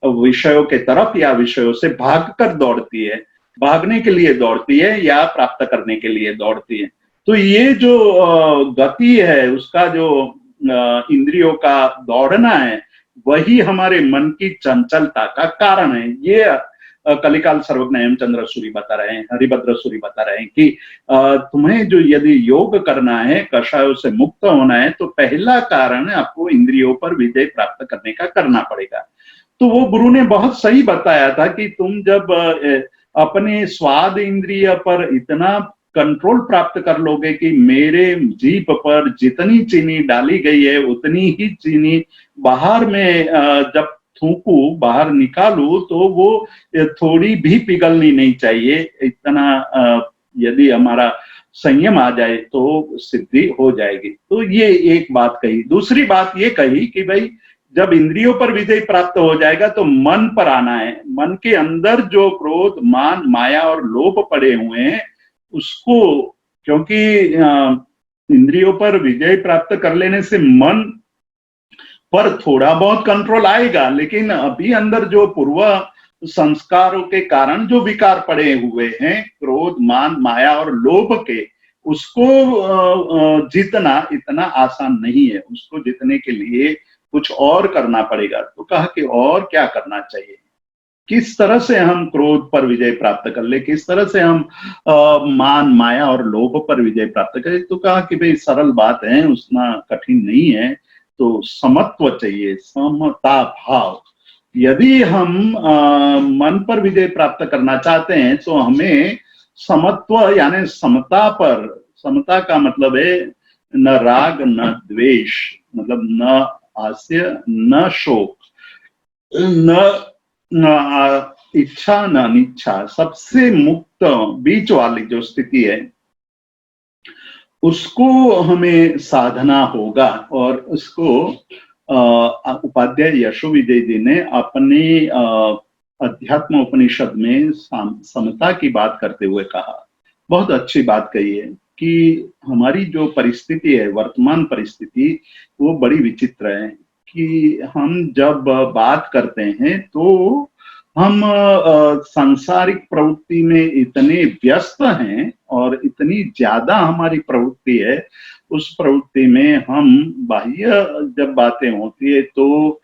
विषयों के तरफ, या विषयों से भागकर दौड़ती है, भागने के लिए दौड़ती है या प्राप्त करने के लिए दौड़ती है। तो ये जो गति है उसका, जो इंद्रियों का दौड़ना है, वही हमारे मन की चंचलता का कारण है। ये कलिकाल सर्वज्ञ हेमचंद्र सूरी बता रहे हैं, हरिभद्र सूरी बता रहे हैं कि तुम्हें जो यदि योग करना है, कषायों से मुक्त होना है, तो पहला कारण आपको इंद्रियों पर विजय प्राप्त करने का करना पड़ेगा। तो वो गुरु ने बहुत सही बताया था कि तुम जब अपने स्वाद इंद्रिय पर इतना कंट्रोल प्राप्त कर लोगे कि मेरे जीभ पर जितनी चीनी डाली गई है उतनी ही चीनी बाहर में जब थूकू, बाहर निकालू, तो वो थोड़ी भी पिघलनी नहीं चाहिए। इतना यदि हमारा संयम आ जाए तो सिद्धि हो जाएगी। तो ये एक बात कही। दूसरी बात ये कही कि भाई जब इंद्रियों पर विजय प्राप्त हो जाएगा तो मन पर आना है। मन के अंदर जो क्रोध, मान, माया और लोभ पड़े हुए हैं उसको, क्योंकि इंद्रियों पर विजय प्राप्त कर लेने से मन पर थोड़ा बहुत कंट्रोल आएगा, लेकिन अभी अंदर जो पूर्व संस्कारों के कारण जो विकार पड़े हुए हैं, क्रोध, मान, माया और लोभ के, उसको जीतना इतना आसान नहीं है। उसको जीतने के लिए कुछ और करना पड़ेगा। तो कहा कि और क्या करना चाहिए। किस तरह से हम क्रोध पर विजय प्राप्त कर ले, किस तरह से हम मान माया और लोभ पर विजय प्राप्त करें। तो कहा कि भाई सरल बात है, उतना कठिन नहीं है। तो समत्व चाहिए, समता भाव। यदि हम मन पर विजय प्राप्त करना चाहते हैं तो हमें समत्व यानी समता पर, समता का मतलब है न राग न द्वेष, मतलब न हास्य न शोक, न इच्छा न अनिच्छा, सबसे मुक्त बीच वाली जो स्थिति है उसको हमें साधना होगा। और उसको उपाध्याय यशो विजय जी ने अपने अध्यात्म उपनिषद में समता की बात करते हुए कहा, बहुत अच्छी बात कही है कि हमारी जो परिस्थिति है, वर्तमान परिस्थिति, वो बड़ी विचित्र है कि हम जब बात करते हैं तो हम सांसारिक प्रवृत्ति में इतने व्यस्त हैं और इतनी ज्यादा हमारी प्रवृत्ति है, उस प्रवृत्ति में हम बाह्य जब बातें होती है तो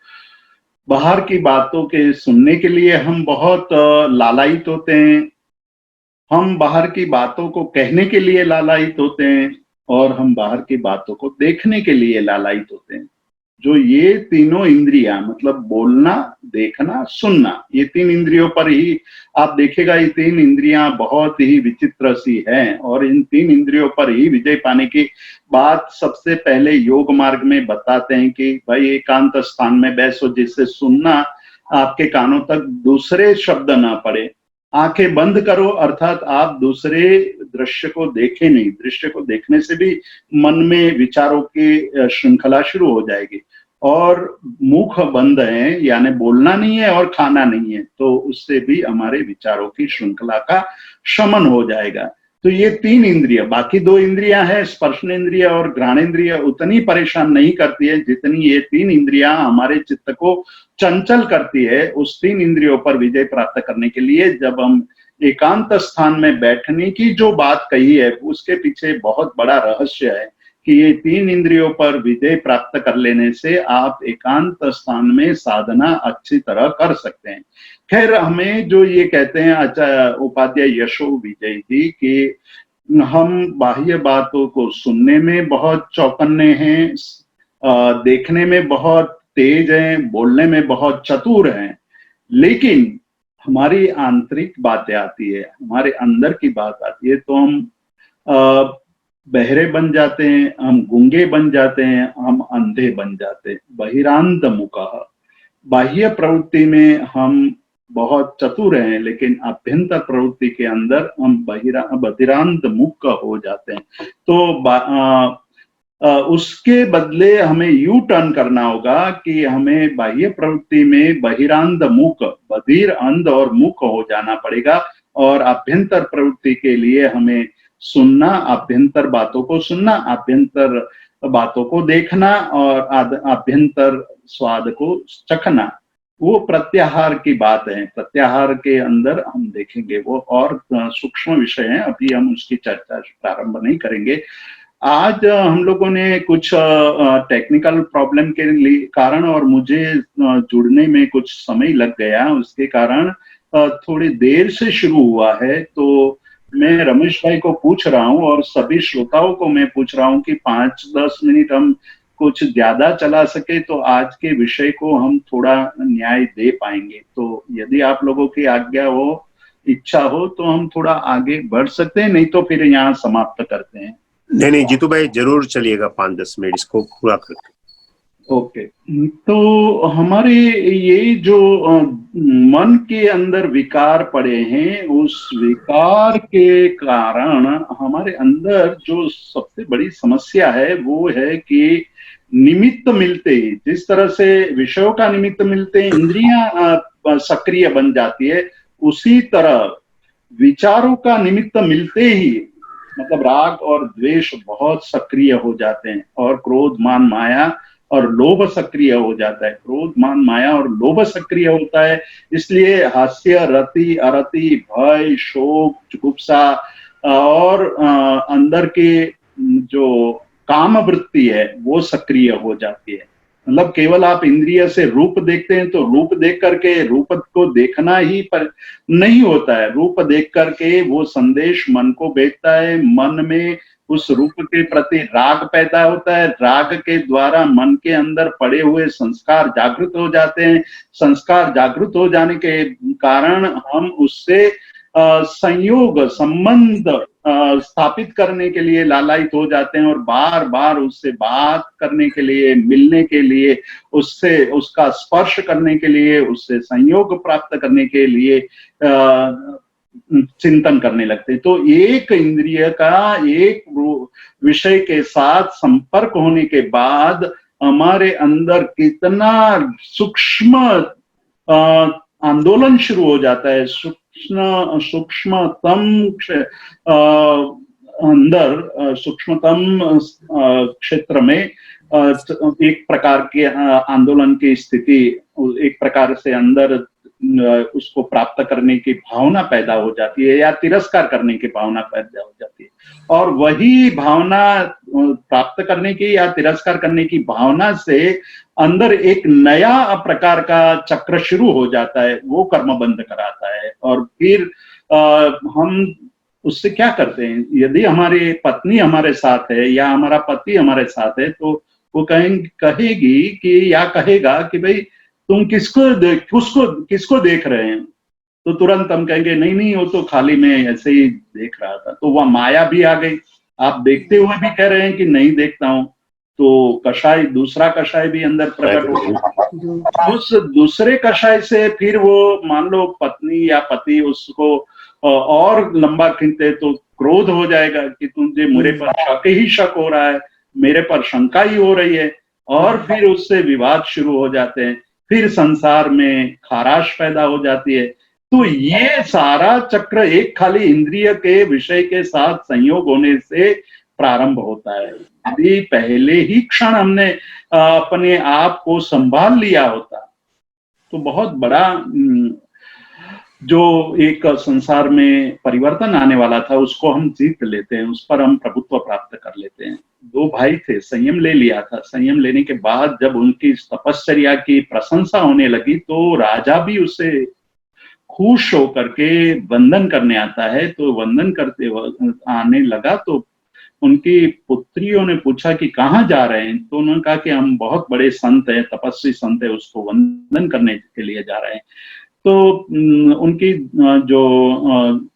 बाहर की बातों के सुनने के लिए हम बहुत लालायित होते हैं, हम बाहर की बातों को कहने के लिए लालायित होते हैं, और हम बाहर की बातों को देखने के लिए लालायित होते हैं। जो ये तीनों इंद्रियां, मतलब बोलना, देखना, सुनना, ये तीन इंद्रियों पर ही आप देखेगा, ये तीन इंद्रियां बहुत ही विचित्र सी हैं। और इन तीन इंद्रियों पर ही विजय पाने की बात सबसे पहले योग मार्ग में बताते हैं कि भाई एकांत स्थान में बैसो, जिससे सुनना आपके कानों तक दूसरे शब्द ना पड़े। आंखें बंद करो, अर्थात आप दूसरे दृश्य को देखें नहीं। दृश्य को देखने से भी मन में विचारों की श्रृंखला शुरू हो जाएगी। और मुख बंद है, यानी बोलना नहीं है और खाना नहीं है, तो उससे भी हमारे विचारों की श्रृंखला का शमन हो जाएगा। तो ये तीन इंद्रिय, बाकी दो इंद्रियां हैं, स्पर्शनेन्द्रिय और घ्राणेन्द्रिय, उतनी परेशान नहीं करती है जितनी ये तीन इंद्रियां हमारे चित्त को चंचल करती है। उस तीन इंद्रियों पर विजय प्राप्त करने के लिए जब हम एकांत स्थान में बैठने की जो बात कही है, उसके पीछे बहुत बड़ा रहस्य है कि ये तीन इंद्रियों पर विजय प्राप्त कर लेने से आप एकांत स्थान में साधना अच्छी तरह कर सकते हैं। खैर, हमें जो ये कहते हैं अच्छा उपाध्याय यशो विजय जी कि हम बाह्य बातों को सुनने में बहुत चौकन्ने हैं, देखने में बहुत तेज हैं, बोलने में बहुत चतुर हैं, लेकिन हमारी आंतरिक बातें आती है, हमारे अंदर की बात आती है तो हम बहरे बन जाते हैं, हम गूंगे बन जाते हैं, हम अंधे बन जाते हैं। बहिरांत मुखः, बाह्य प्रवृत्ति में हम बहुत चतुर हैं, लेकिन आभ्यंतर प्रवृत्ति के अंदर हम बधिरांत मुख हो जाते हैं। तो उसके बदले हमें यू टर्न करना होगा कि हमें बाह्य प्रवृत्ति में बहिरांत मुख, बधिर, अंध और मुख हो जाना पड़ेगा। और आभ्यंतर प्रवृत्ति के लिए हमें सुनना, आभ्यंतर बातों को सुनना, आभ्यंतर बातों को देखना और आभ्यंतर स्वाद को चखना, वो प्रत्याहार की बात है। प्रत्याहार के अंदर हम देखेंगे, वो और सूक्ष्म विषय है, अभी हम उसकी चर्चा प्रारंभ नहीं करेंगे। आज हम लोगों ने कुछ टेक्निकल प्रॉब्लम के लिए कारण और मुझे जुड़ने में कुछ समय लग गया, उसके कारण थोड़ी देर से शुरू हुआ है। तो मैं रमेश भाई को पूछ रहा हूँ और सभी श्रोताओं को मैं पूछ रहा हूँ कि 5-10 मिनट हम कुछ ज्यादा चला सके तो आज के विषय को हम थोड़ा न्याय दे पाएंगे। तो यदि आप लोगों की आज्ञा हो, इच्छा हो, तो हम थोड़ा आगे बढ़ सकते हैं, नहीं तो फिर यहाँ समाप्त करते हैं। नहीं जीतू भाई जरूर चलिएगा, 5-10 मिनट इसको पूरा करके। ओके, तो हमारे ये जो मन के अंदर विकार पड़े हैं, उस विकार के कारण हमारे अंदर जो सबसे बड़ी समस्या है वो है कि निमित्त मिलते ही, जिस तरह से विषयों का निमित्त मिलते हैं इंद्रियां सक्रिय बन जाती है, उसी तरह विचारों का निमित्त मिलते ही मतलब राग और द्वेष बहुत सक्रिय हो जाते हैं, और क्रोध, मान, माया और लोभ सक्रिय हो जाता है। क्रोध, मान, माया और लोभ सक्रिय होता है, इसलिए हास्य, रति, अरति, भय, शोक, जुगुप्सा और अंदर के जो काम वृत्ति है वो सक्रिय हो जाती है। मतलब केवल आप इंद्रिय से रूप देखते हैं तो रूप देख करके रूप को देखना ही पर नहीं होता है। रूप देख करके वो संदेश मन को भेजता है, मन में उस रूप के प्रति राग पैदा होता है, राग के द्वारा मन के अंदर पड़े हुए संस्कार जागृत हो जाते हैं। संस्कार जागृत हो जाने के कारण हम उससे संयोग संबंध स्थापित करने के लिए लालायित हो जाते हैं और बार बार उससे बात करने के लिए, मिलने के लिए, उससे उसका स्पर्श करने के लिए, उससे संयोग प्राप्त करने के लिए चिंतन करने लगते हैं। तो एक इंद्रिय का एक विषय के साथ संपर्क होने के बाद हमारे अंदर कितना सूक्ष्म आंदोलन शुरू हो जाता है। सूक्ष्मतम अंदर सूक्ष्मतम क्षेत्र में एक प्रकार के आंदोलन की स्थिति, एक प्रकार से अंदर उसको प्राप्त करने की भावना पैदा हो जाती है या तिरस्कार करने की भावना पैदा हो जाती है। और वही भावना प्राप्त करने की या तिरस्कार करने की भावना से अंदर एक नया प्रकार का चक्र शुरू हो जाता है, वो कर्म बंध कराता है। और फिर हम उससे क्या करते हैं, यदि हमारी पत्नी हमारे साथ है या हमारा पति हमारे साथ है तो वो कहेगी कि या कहेगा कि भाई तुम किसको देख रहे हैं, तो तुरंत हम कहेंगे नहीं नहीं वो तो खाली मैं ऐसे ही देख रहा था। तो वह माया भी आ गई, आप देखते हुए भी कह रहे हैं कि नहीं देखता हूं, तो कषाय, दूसरा कषाय भी अंदर प्रकट हो। उस दूसरे कषाय से फिर वो मान लो पत्नी या पति उसको और लंबा खींचते तो क्रोध हो जाएगा कि तुझे मेरे पर शक ही शक हो रहा है, मेरे पर शंका ही हो रही है, और फिर उससे विवाद शुरू हो जाते हैं, फिर संसार में खाराश पैदा हो जाती है। तो ये सारा चक्र एक खाली इंद्रिय के विषय के साथ संयोग होने से प्रारंभ होता है। यदि पहले ही क्षण हमने अपने आप को संभाल लिया होता तो बहुत बड़ा जो एक संसार में परिवर्तन आने वाला था उसको हम जीत लेते हैं, उस पर हम प्रभुत्व प्राप्त कर लेते हैं। दो भाई थे, संयम ले लिया था। संयम लेने के बाद जब उनकी तपश्चर्या की प्रशंसा होने लगी तो राजा भी उससे खुश होकर के वंदन करने आता है। तो वंदन करते आने लगा तो उनकी पुत्रियों ने पूछा कि कहाँ जा रहे हैं, तो उन्होंने कहा कि हम बहुत बड़े संत हैं, तपस्वी संत है, उसको वंदन करने के लिए जा रहे हैं। तो उनकी जो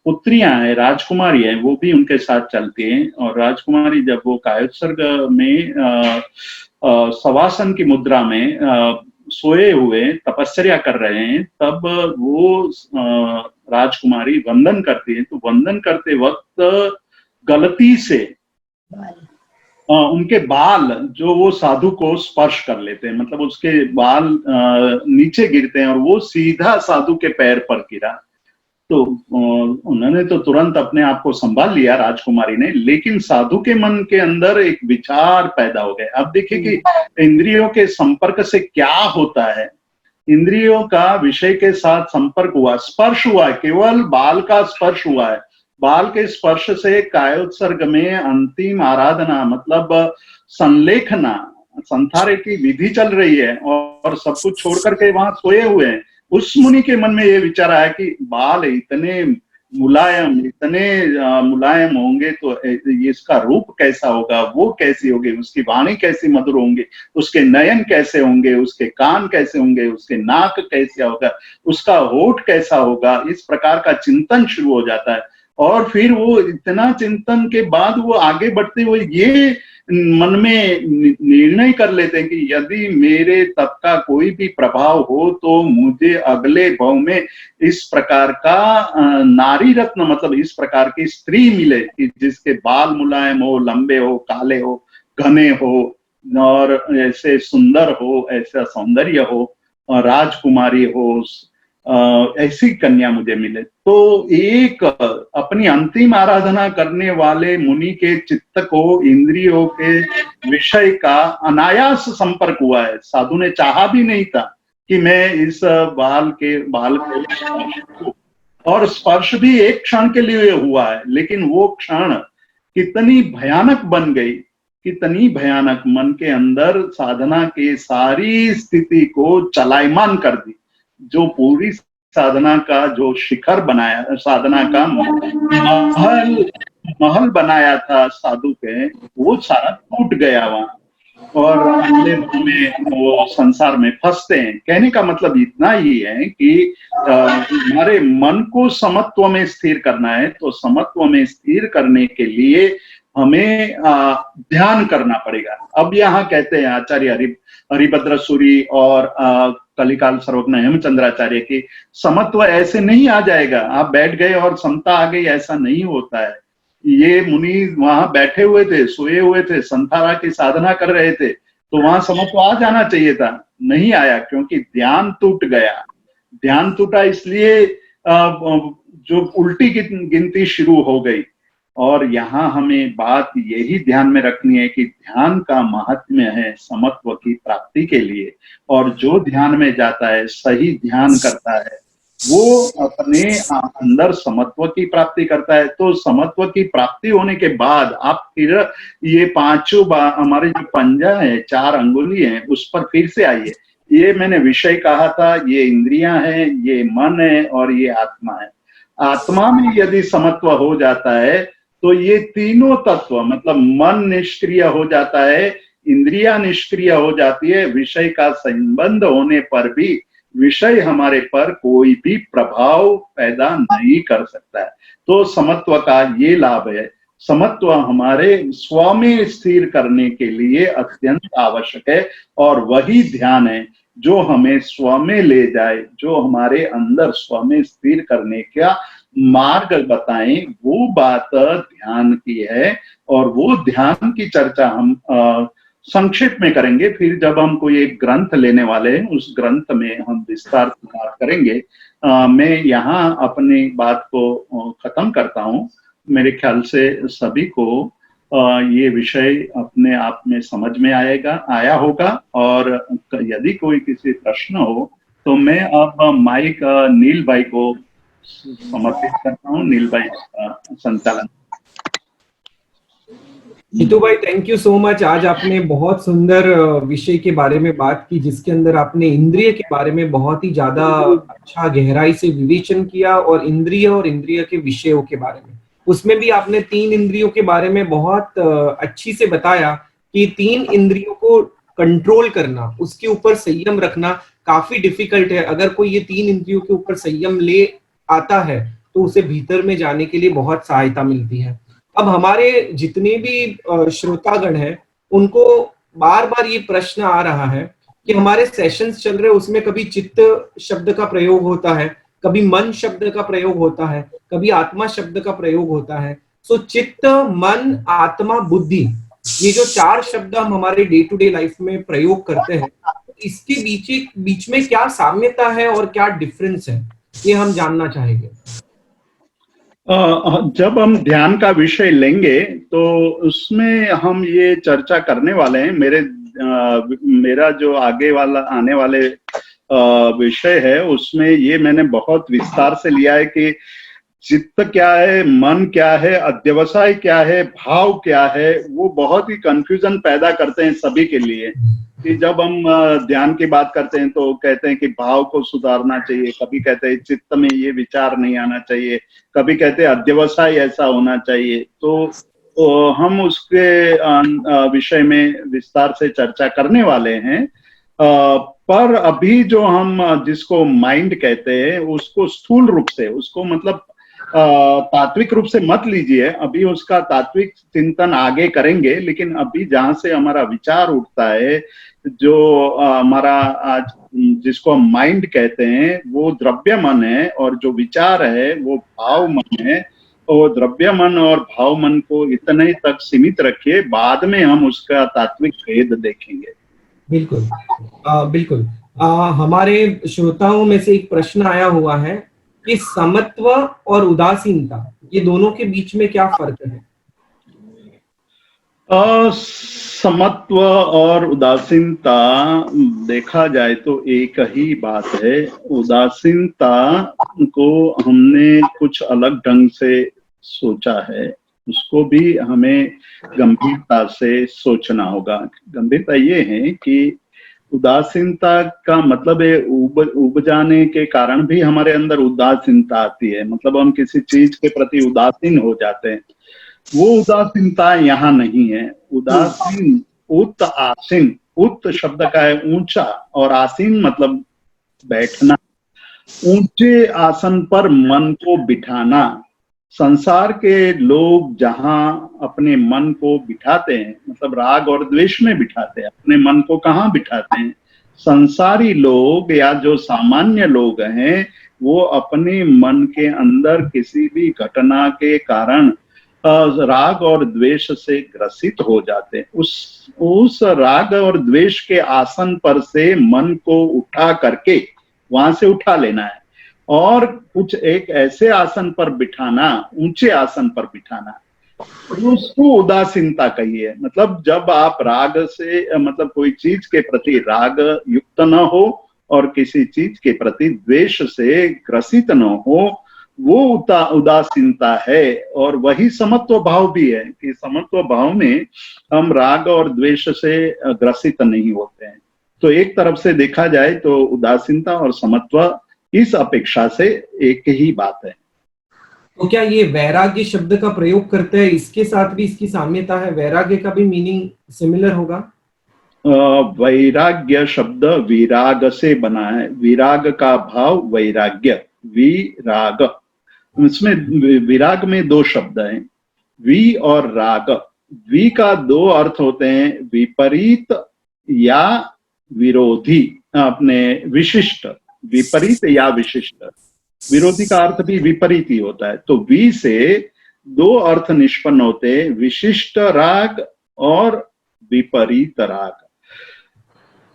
पुत्रियां हैं, राजकुमारी है, वो भी उनके साथ चलती हैं। और राजकुमारी जब वो कायोत्सर्ग में शवासन की मुद्रा में सोए हुए तपश्चर्या कर रहे हैं, तब वो राजकुमारी वंदन करती है। तो वंदन करते वक्त गलती से उनके बाल जो वो साधु को स्पर्श कर लेते हैं, मतलब उसके बाल नीचे गिरते हैं और वो सीधा साधु के पैर पर गिरा। तो उन्होंने तो तुरंत अपने आप को संभाल लिया राजकुमारी ने, लेकिन साधु के मन के अंदर एक विचार पैदा हो गया। अब देखिए कि इंद्रियों के संपर्क से क्या होता है। इंद्रियों का विषय के साथ संपर्क हुआ, स्पर्श हुआ, केवल बाल का स्पर्श हुआ है। बाल के स्पर्श से कायोत्सर्ग में अंतिम आराधना मतलब संलेखना, संथारे की विधि चल रही है और सब कुछ छोड़ करके वहां सोए हुए हैं। उस मुनि के मन में ये विचार आया कि बाल इतने मुलायम होंगे तो इसका रूप कैसा होगा, वो कैसी होगी, उसकी वाणी कैसी मधुर होंगे, उसके नयन कैसे होंगे, उसके कान कैसे होंगे, उसके नाक कैसे होगा, उसका होठ कैसा होगा। इस प्रकार का चिंतन शुरू हो जाता है। और फिर वो इतना चिंतन के बाद वो आगे बढ़ते हुए ये मन में निर्णय कर लेते हैं कि यदि मेरे तप का कोई भी प्रभाव हो तो मुझे अगले भाव में इस प्रकार का नारी रत्न मतलब इस प्रकार की स्त्री मिले कि जिसके बाल मुलायम हो, लंबे हो, काले हो, घने हो और ऐसे सुंदर हो, ऐसा सौंदर्य हो, राजकुमारी हो, ऐसी कन्या मुझे मिले। तो एक अपनी अंतिम आराधना करने वाले मुनि के चित्त को इंद्रियों के विषय का अनायास संपर्क हुआ है। साधु ने चाहा भी नहीं था कि मैं इस बाल के और स्पर्श भी एक क्षण के लिए हुआ है, लेकिन वो क्षण कितनी भयानक बन गई कितनी भयानक, मन के अंदर साधना के सारी स्थिति को चलायमान कर दी। जो पूरी साधना का जो शिखर बनाया, साधना का महल महल बनाया था साधु के, वो सारा टूट गया वहां, और अगले दिन में वो संसार में फंसते हैं। कहने का मतलब इतना ही है कि हमारे मन को समत्व में स्थिर करना है, तो समत्व में स्थिर करने के लिए हमें ध्यान करना पड़ेगा। अब यहाँ कहते हैं आचार्य हरिभद्र सूरी और कलिकाल सर्वज्ञ हेमचंद्राचार्य की, समत्व ऐसे नहीं आ जाएगा, आप बैठ गए और समता आ गई, ऐसा नहीं होता है। ये मुनि वहां बैठे हुए थे, सोए हुए थे, संथारा की साधना कर रहे थे, तो वहां समत्व आ जाना चाहिए था, नहीं आया, क्योंकि ध्यान टूट गया। ध्यान टूटा इसलिए जो उल्टी गिनती शुरू हो गई। और यहाँ हमें बात यही ध्यान में रखनी है कि ध्यान का महात्म्य है समत्व की प्राप्ति के लिए, और जो ध्यान में जाता है, सही ध्यान करता है, वो अपने अंदर समत्व की प्राप्ति करता है। तो समत्व की प्राप्ति होने के बाद आप फिर ये पांचों हमारे जो पंजा है, 4 अंगुली है, उस पर फिर से आइए। ये मैंने विषय कहा था, ये इंद्रियां हैं, ये मन है और ये आत्मा है। आत्मा में यदि समत्व हो जाता है तो ये तीनों तत्व, मतलब मन निष्क्रिय हो जाता है, इंद्रिया निष्क्रिय हो जाती है, विषय का संबंध होने पर भी विषय हमारे पर कोई भी प्रभाव पैदा नहीं कर सकता है। तो समत्व का ये लाभ है। समत्व हमारे स्व में स्थिर करने के लिए अत्यंत आवश्यक है, और वही ध्यान है जो हमें स्व में ले जाए, जो हमारे अंदर स्व में स्थिर करने का मार्ग बताएं। वो बात ध्यान की है, और वो ध्यान की चर्चा हम संक्षेप में करेंगे। फिर जब हम कोई एक ग्रंथ लेने वाले हैं, उस ग्रंथ में हम विस्तार से बात करेंगे। मैं यहाँ अपनी बात को खत्म करता हूँ। मेरे ख्याल से सभी को ये विषय अपने आप में समझ में आया होगा, और यदि कोई किसी प्रश्न हो तो मैं अब माइक नील भाई को समर्पित करता हूँ। नील भाई संचालन। नीतू भाई, थैंक यू सो मच। आज आपने बहुत सुंदर विषय के बारे में बात की, जिसके अंदर आपने इंद्रिय के बारे में बहुत ही ज्यादा अच्छा गहराई से विवेचन किया, और इंद्रिय के विषयों के बारे में, उसमें भी आपने 3 इंद्रियों के बारे में बहुत अच्छी से बताया कि 3 इंद्रियों को कंट्रोल करना, उसके ऊपर संयम रखना काफी डिफिकल्ट है। अगर कोई ये 3 इंद्रियों के ऊपर संयम ले आता है तो उसे भीतर में जाने के लिए बहुत सहायता मिलती है। अब हमारे जितने भी श्रोतागण हैं, उनको बार बार ये प्रश्न आ रहा है कि हमारे सेशंस चल रहे, उसमें कभी चित्त शब्द का प्रयोग होता है, कभी मन शब्द का प्रयोग होता है, कभी आत्मा शब्द का प्रयोग होता है। सो चित्त, मन, आत्मा, बुद्धि, ये जो 4 शब्द हम हमारे डे टू डे लाइफ में प्रयोग करते हैं, इसके बीच में क्या साम्यता है और क्या डिफरेंस है, ये हम जानना चाहेंगे। जब हम ध्यान का विषय लेंगे तो उसमें हम ये चर्चा करने वाले हैं। मेरा जो आने वाले विषय है, उसमें ये मैंने बहुत विस्तार से लिया है कि चित्त क्या है, मन क्या है, अध्यवसाय क्या है, भाव क्या है। वो बहुत ही कंफ्यूजन पैदा करते हैं सभी के लिए कि जब हम ध्यान की बात करते हैं तो कहते हैं कि भाव को सुधारना चाहिए, कभी कहते हैं चित्त में ये विचार नहीं आना चाहिए, कभी कहते हैं अध्यवसाय ऐसा होना चाहिए। तो हम उसके विषय में विस्तार से चर्चा करने वाले हैं। पर अभी जो हम जिसको माइंड कहते हैं, उसको स्थूल रूप से, उसको मतलब तात्विक रूप से मत लीजिए, अभी उसका तात्विक चिंतन आगे करेंगे। लेकिन अभी जहां से हमारा विचार उठता है, जो हमारा आज जिसको हम माइंड कहते हैं, वो द्रव्य मन है, और जो विचार है वो भाव मन है। तो द्रव्य मन और भाव मन को इतने तक सीमित रखिए, बाद में हम उसका तात्विक भेद देखेंगे। बिल्कुल बिल्कुल। हमारे श्रोताओं में से एक प्रश्न आया हुआ है कि समत्व और उदासीनता, ये दोनों के बीच में क्या फर्क है? समत्व और उदासीनता देखा जाए तो एक ही बात है। उदासीनता को हमने कुछ अलग ढंग से सोचा है। उसको भी हमें गंभीरता से सोचना होगा। गंभीरता ये है कि उदासीनता का मतलब है उब जाने के कारण भी हमारे अंदर उदासीनता आती है, मतलब हम किसी चीज के प्रति उदासीन हो जाते हैं। वो उदासीनता यहाँ नहीं है। उदासीन उत आसीन, उत शब्द का है ऊंचा और आसीन मतलब बैठना, ऊंचे आसन पर मन को बिठाना। संसार के लोग जहां अपने मन को बिठाते हैं, मतलब राग और द्वेष में बिठाते हैं, अपने मन को कहाँ बिठाते हैं? संसारी लोग या जो सामान्य लोग हैं वो अपने मन के अंदर किसी भी घटना के कारण राग और द्वेष से ग्रसित हो जाते हैं। उस राग और द्वेष के आसन पर से मन को उठा करके वहां से उठा लेना है और कुछ एक ऐसे आसन पर बिठाना, ऊंचे आसन पर बिठाना, उसको उदासीनता कहिए। मतलब जब आप राग से मतलब कोई चीज के प्रति राग युक्त न हो और किसी चीज के प्रति द्वेष से ग्रसित न हो, वो उदासीनता है। और वही समत्व भाव भी है कि समत्व भाव में हम राग और द्वेष से ग्रसित नहीं होते हैं। तो एक तरफ से देखा जाए तो उदासीनता और समत्व इस अपेक्षा से एक ही बात है। तो क्या ये वैराग्य शब्द का प्रयोग करते हैं, इसके साथ भी इसकी साम्यता है? वैराग्य का भी मीनिंग सिमिलर होगा? वैराग्य शब्द विराग से बना है। विराग का भाव वैराग्य, विराग। इसमें विराग में दो शब्द हैं, वि और राग। वि का दो अर्थ होते हैं, विपरीत या विरोधी, अपने विशिष्ट, विपरीत या विशिष्ट। विरोधी का अर्थ भी विपरीत ही होता है। तो वि से दो अर्थ निष्पन्न होते हैं, विशिष्ट राग और विपरीत राग।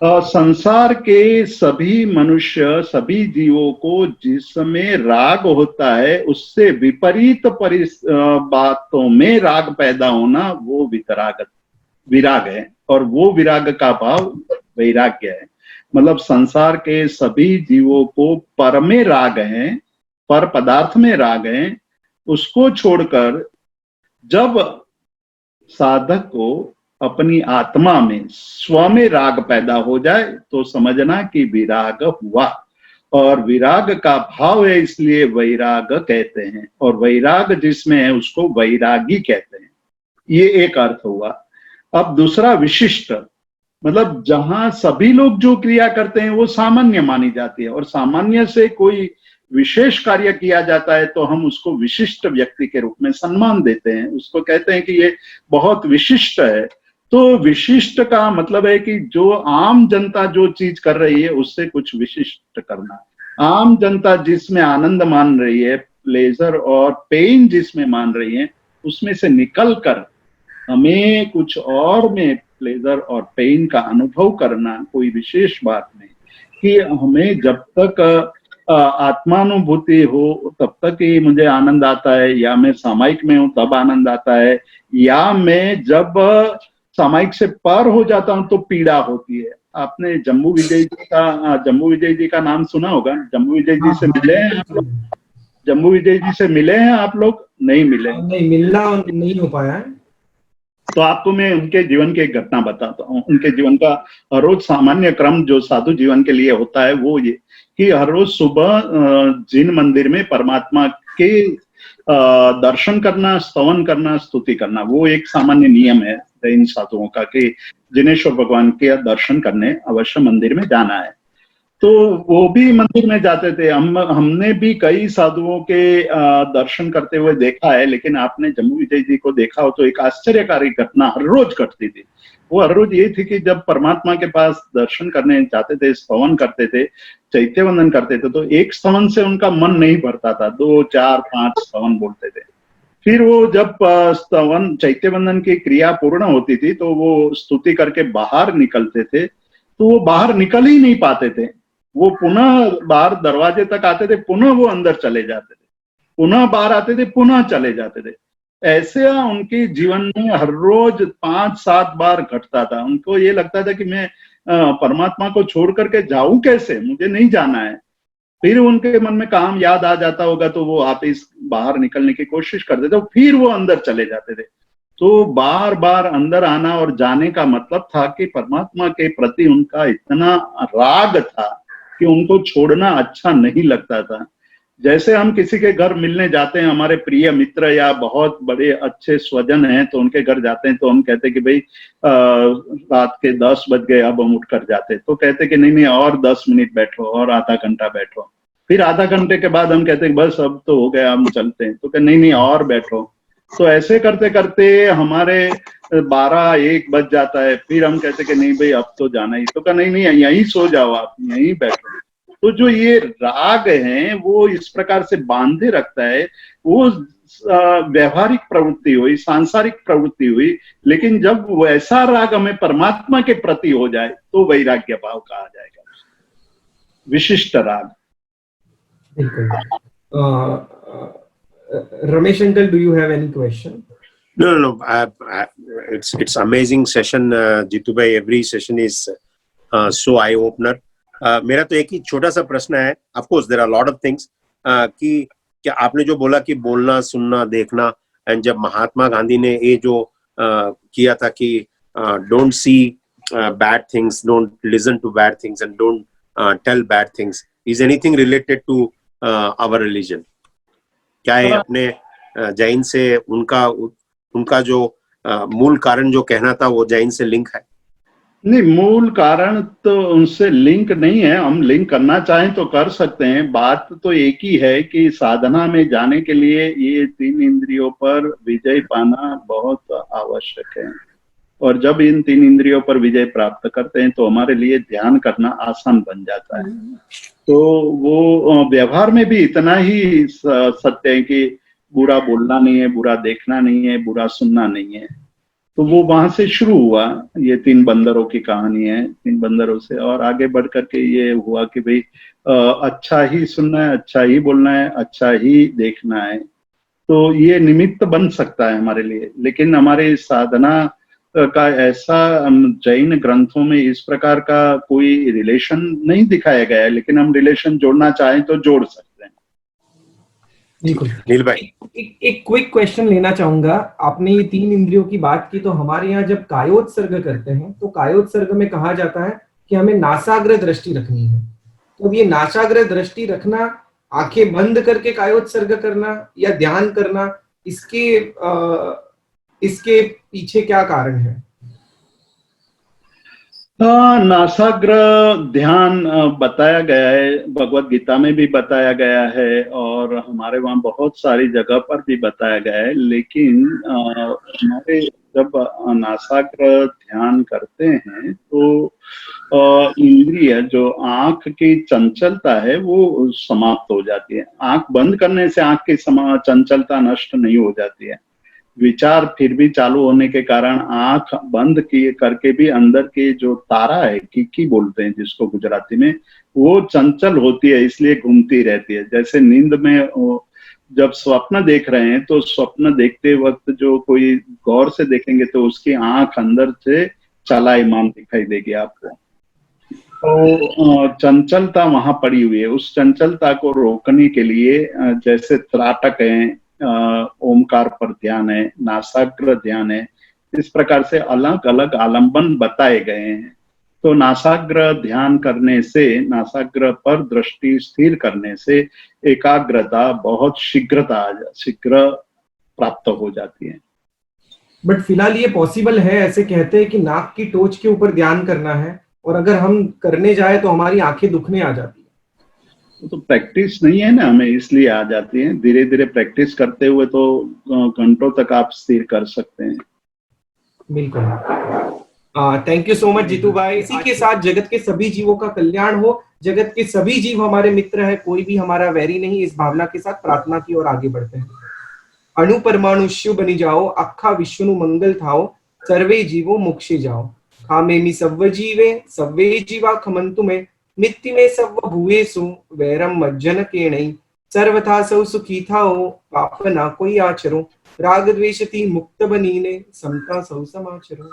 संसार के सभी मनुष्य, सभी जीवों को जिसमें राग होता है उससे विपरीत बातों में राग पैदा होना, वो विराग है। और वो विराग का भाव वैराग्य है। मतलब संसार के सभी जीवों को पर में राग है, पर पदार्थ में राग है, उसको छोड़कर जब साधक को अपनी आत्मा में, स्व में राग पैदा हो जाए तो समझना कि विराग हुआ। और विराग का भाव है, इसलिए वैराग कहते हैं। और वैराग जिसमें है उसको वैरागी कहते हैं। ये एक अर्थ हुआ। अब दूसरा विशिष्ट, मतलब जहां सभी लोग जो क्रिया करते हैं वो सामान्य मानी जाती है, और सामान्य से कोई विशेष कार्य किया जाता है तो हम उसको विशिष्ट व्यक्ति के रूप में सम्मान देते हैं, उसको कहते हैं कि ये बहुत विशिष्ट है। तो विशिष्ट का मतलब है कि जो आम जनता जो चीज कर रही है उससे कुछ विशिष्ट करना। आम जनता जिसमें आनंद मान रही है, प्लेजर और पेन जिसमें मान रही है, उसमें से निकल कर हमें कुछ और में प्लेजर और पेन का अनुभव करना कोई विशेष बात नहीं। कि हमें जब तक आत्मानुभूति हो तब तक ही मुझे आनंद आता है, या मैं सामायिक में हूं तब आनंद आता है, या मैं जब सामायिक से पर हो जाता हूं तो पीड़ा होती है। आपने जम्बू विजय जी का नाम सुना होगा। जम्बू विजय जी से मिले हैं आप लोग? जम्बू विजय जी से मिले हैं आप लोग? नहीं मिले? नहीं, मिलना नहीं हो पाया है। तो आपको मैं उनके जीवन की एक घटना बताता हूँ। उनके जीवन का हर रोज सामान्य क्रम जो साधु जीवन के लिए होता है वो ये कि हर रोज सुबह जिन मंदिर में परमात्मा के दर्शन करना, स्तवन करना, स्तुति करना, वो एक सामान्य नियम है जैन साधुओं का कि जिनेश्वर भगवान के दर्शन करने अवश्य मंदिर में जाना है। तो वो भी मंदिर में जाते थे। हमने भी कई साधुओं के दर्शन करते हुए देखा है, लेकिन आपने जम्बू विजय जी को देखा हो तो एक आश्चर्यकारी घटना हर रोज घटती थी। वो हर रोज ये थी कि जब परमात्मा के पास दर्शन करने जाते थे, स्तवन करते थे, चैत्य वंदन करते थे, तो एक स्तवन से उनका मन नहीं भरता था, 2, 4, 5 स्तवन बोलते थे। फिर वो जब स्तवन चैत्य वंदन की क्रिया पूर्ण होती थी तो वो स्तुति करके बाहर निकलते थे, तो वो बाहर निकल ही नहीं पाते थे। वो पुनः बाहर दरवाजे तक आते थे, पुनः वो अंदर चले जाते थे, पुनः बाहर आते थे, पुनः चले जाते थे। ऐसे उनके जीवन में हर रोज 5-7 बार घटता था। उनको ये लगता था कि मैं परमात्मा को छोड़ करके जाऊं कैसे, मुझे नहीं जाना है। फिर उनके मन में काम याद आ जाता होगा तो वो वापिस बाहर निकलने की कोशिश करते थे, फिर वो अंदर चले जाते थे। तो बार बार अंदर आना और जाने का मतलब था कि परमात्मा के प्रति उनका इतना राग था कि उनको छोड़ना अच्छा नहीं लगता था। जैसे हम किसी के घर मिलने जाते हैं, हमारे प्रिय मित्र या बहुत बड़े अच्छे स्वजन हैं, तो उनके घर जाते हैं तो हम कहते हैं कि भाई रात के 10 बज गए, अब हम उठ कर जाते, तो कहते कि नहीं नहीं और 10 मिनट बैठो और आधा घंटा बैठो। फिर आधा घंटे के बाद हम कहते हैं बस अब तो हो गया, हम चलते हैं, तो कहते नहीं नहीं और बैठो। तो ऐसे करते करते हमारे 12-1 बज जाता है, फिर हम कहते कि नहीं भाई अब तो जाना ही, तो कहा नहीं नहीं यहीं सो जाओ, आप यहीं बैठो। तो जो ये राग है वो इस प्रकार से बांधे रखता है, वो व्यवहारिक प्रवृत्ति हुई, सांसारिक प्रवृत्ति हुई, लेकिन जब वैसा राग हमें परमात्मा के प्रति हो जाए तो वैराग्य भाव कहा जाएगा, विशिष्ट राग। Ramesh uncle, do you have any question? No. It's amazing session, Jitu bhai. Every session is so eye opener. मेरा तो एक ही छोटा सा प्रश्न है. Of course, there are a lot of things. कि क्या आपने जो बोला कि बोलना, सुनना, देखना, एंड जब महात्मा गांधी ने ये जो किया था कि don't see bad things, don't listen to bad things, and don't tell bad things. Is anything related to our religion? क्या है अपने जैन से उनका जो मूल कारण जो कहना था वो जैन से लिंक है? नहीं, मूल कारण तो उनसे लिंक नहीं है। हम लिंक करना चाहें तो कर सकते हैं। बात तो एक ही है कि साधना में जाने के लिए ये 3 इंद्रियों पर विजय पाना बहुत आवश्यक है, और जब इन 3 इंद्रियों पर विजय प्राप्त करते हैं तो हमारे लिए ध्यान करना आसान बन जाता है। तो वो व्यवहार में भी इतना ही सत्य है कि बुरा बोलना नहीं है, बुरा देखना नहीं है, बुरा सुनना नहीं है। तो वो वहां से शुरू हुआ, ये 3 बंदरों की कहानी है। 3 बंदरों से और आगे बढ़ करके ये हुआ कि भाई अच्छा ही सुनना है, अच्छा ही बोलना है, अच्छा ही देखना है। तो ये निमित्त बन सकता है हमारे लिए, लेकिन हमारे साधना का ऐसा जैन ग्रंथों में इस प्रकार का कोई रिलेशन नहीं दिखाया गया है, लेकिन हम रिलेशन जोड़ना चाहें तो जोड़ सकते हैं। बिल्कुल। नील भाई, एक क्विक क्वेश्चन लेना चाहूंगा। आपने ये 3 इंद्रियों की बात की, तो हमारे यहाँ जब कायोत्सर्ग करते हैं तो कायोत्सर्ग में कहा जाता है कि हमें नासाग्र दृष्टि रखनी है। तो ये नासाग्र दृष्टि रखना, आंखें बंद करके कायोत्सर्ग करना या ध्यान करना, इसके पीछे क्या कारण है? नासाग्र ध्यान बताया गया है, भगवत गीता में भी बताया गया है और हमारे वहाँ बहुत सारी जगह पर भी बताया गया है। लेकिन हमारे जब नासाग्र ध्यान करते हैं तो इंद्रिय जो आंख की चंचलता है वो समाप्त हो जाती है। आंख बंद करने से आंख की चंचलता नष्ट नहीं हो जाती है। विचार फिर भी चालू होने के कारण आंख बंद किए करके भी अंदर के जो तारा है, किकी बोलते हैं जिसको गुजराती में, वो चंचल होती है, इसलिए घूमती रहती है। जैसे नींद में जब स्वप्न देख रहे हैं तो स्वप्न देखते वक्त जो कोई गौर से देखेंगे तो उसकी आंख अंदर से चलायमान दिखाई देगी आपको। तो चंचलता वहां पड़ी हुई है। उस चंचलता को रोकने के लिए जैसे त्राटक है, ओमकार पर ध्यान है, नासाग्र ध्यान है, इस प्रकार से अलग अलग आलंबन बताए गए हैं। तो नासाग्र ध्यान करने से, नासाग्र पर दृष्टि स्थिर करने से एकाग्रता बहुत शीघ्र प्राप्त हो जाती है। बट फिलहाल ये पॉसिबल है, ऐसे कहते हैं कि नाक की टोच के ऊपर ध्यान करना है, और अगर हम करने जाए तो हमारी आंखें दुखने आ जाती है। तो प्रैक्टिस नहीं है ना हमें, इसलिए आ जाती है। धीरे धीरे प्रैक्टिस करते हुए तो घंटों तक आप स्थिर कर सकते हैं। बिल्कुल। Thank you so much Jeetu भाई। इसी के साथ जगत के सभी जीवों का कल्याण हो। जगत के सभी जीव हमारे मित्र है, कोई भी हमारा वैरी नहीं। इस भावना के साथ प्रार्थना की ओर आगे बढ़ते हैं। अणु परमाणु शिव बनी जाओ, अखा विष्णु मंगल थाओ, सर्वे जीवो मोक्षे जाओ। खामेमि सव्व जीवे, सव्वे जीवा खमंतु में, मित्ति में सव्व भुवेषु, वैरम मज्जन केणै, सर्वथा सौ सुखी थाओ, पाप ना कोई आचरो, राग द्वेषति मुक्त बनीने, समता सौ समाचरो।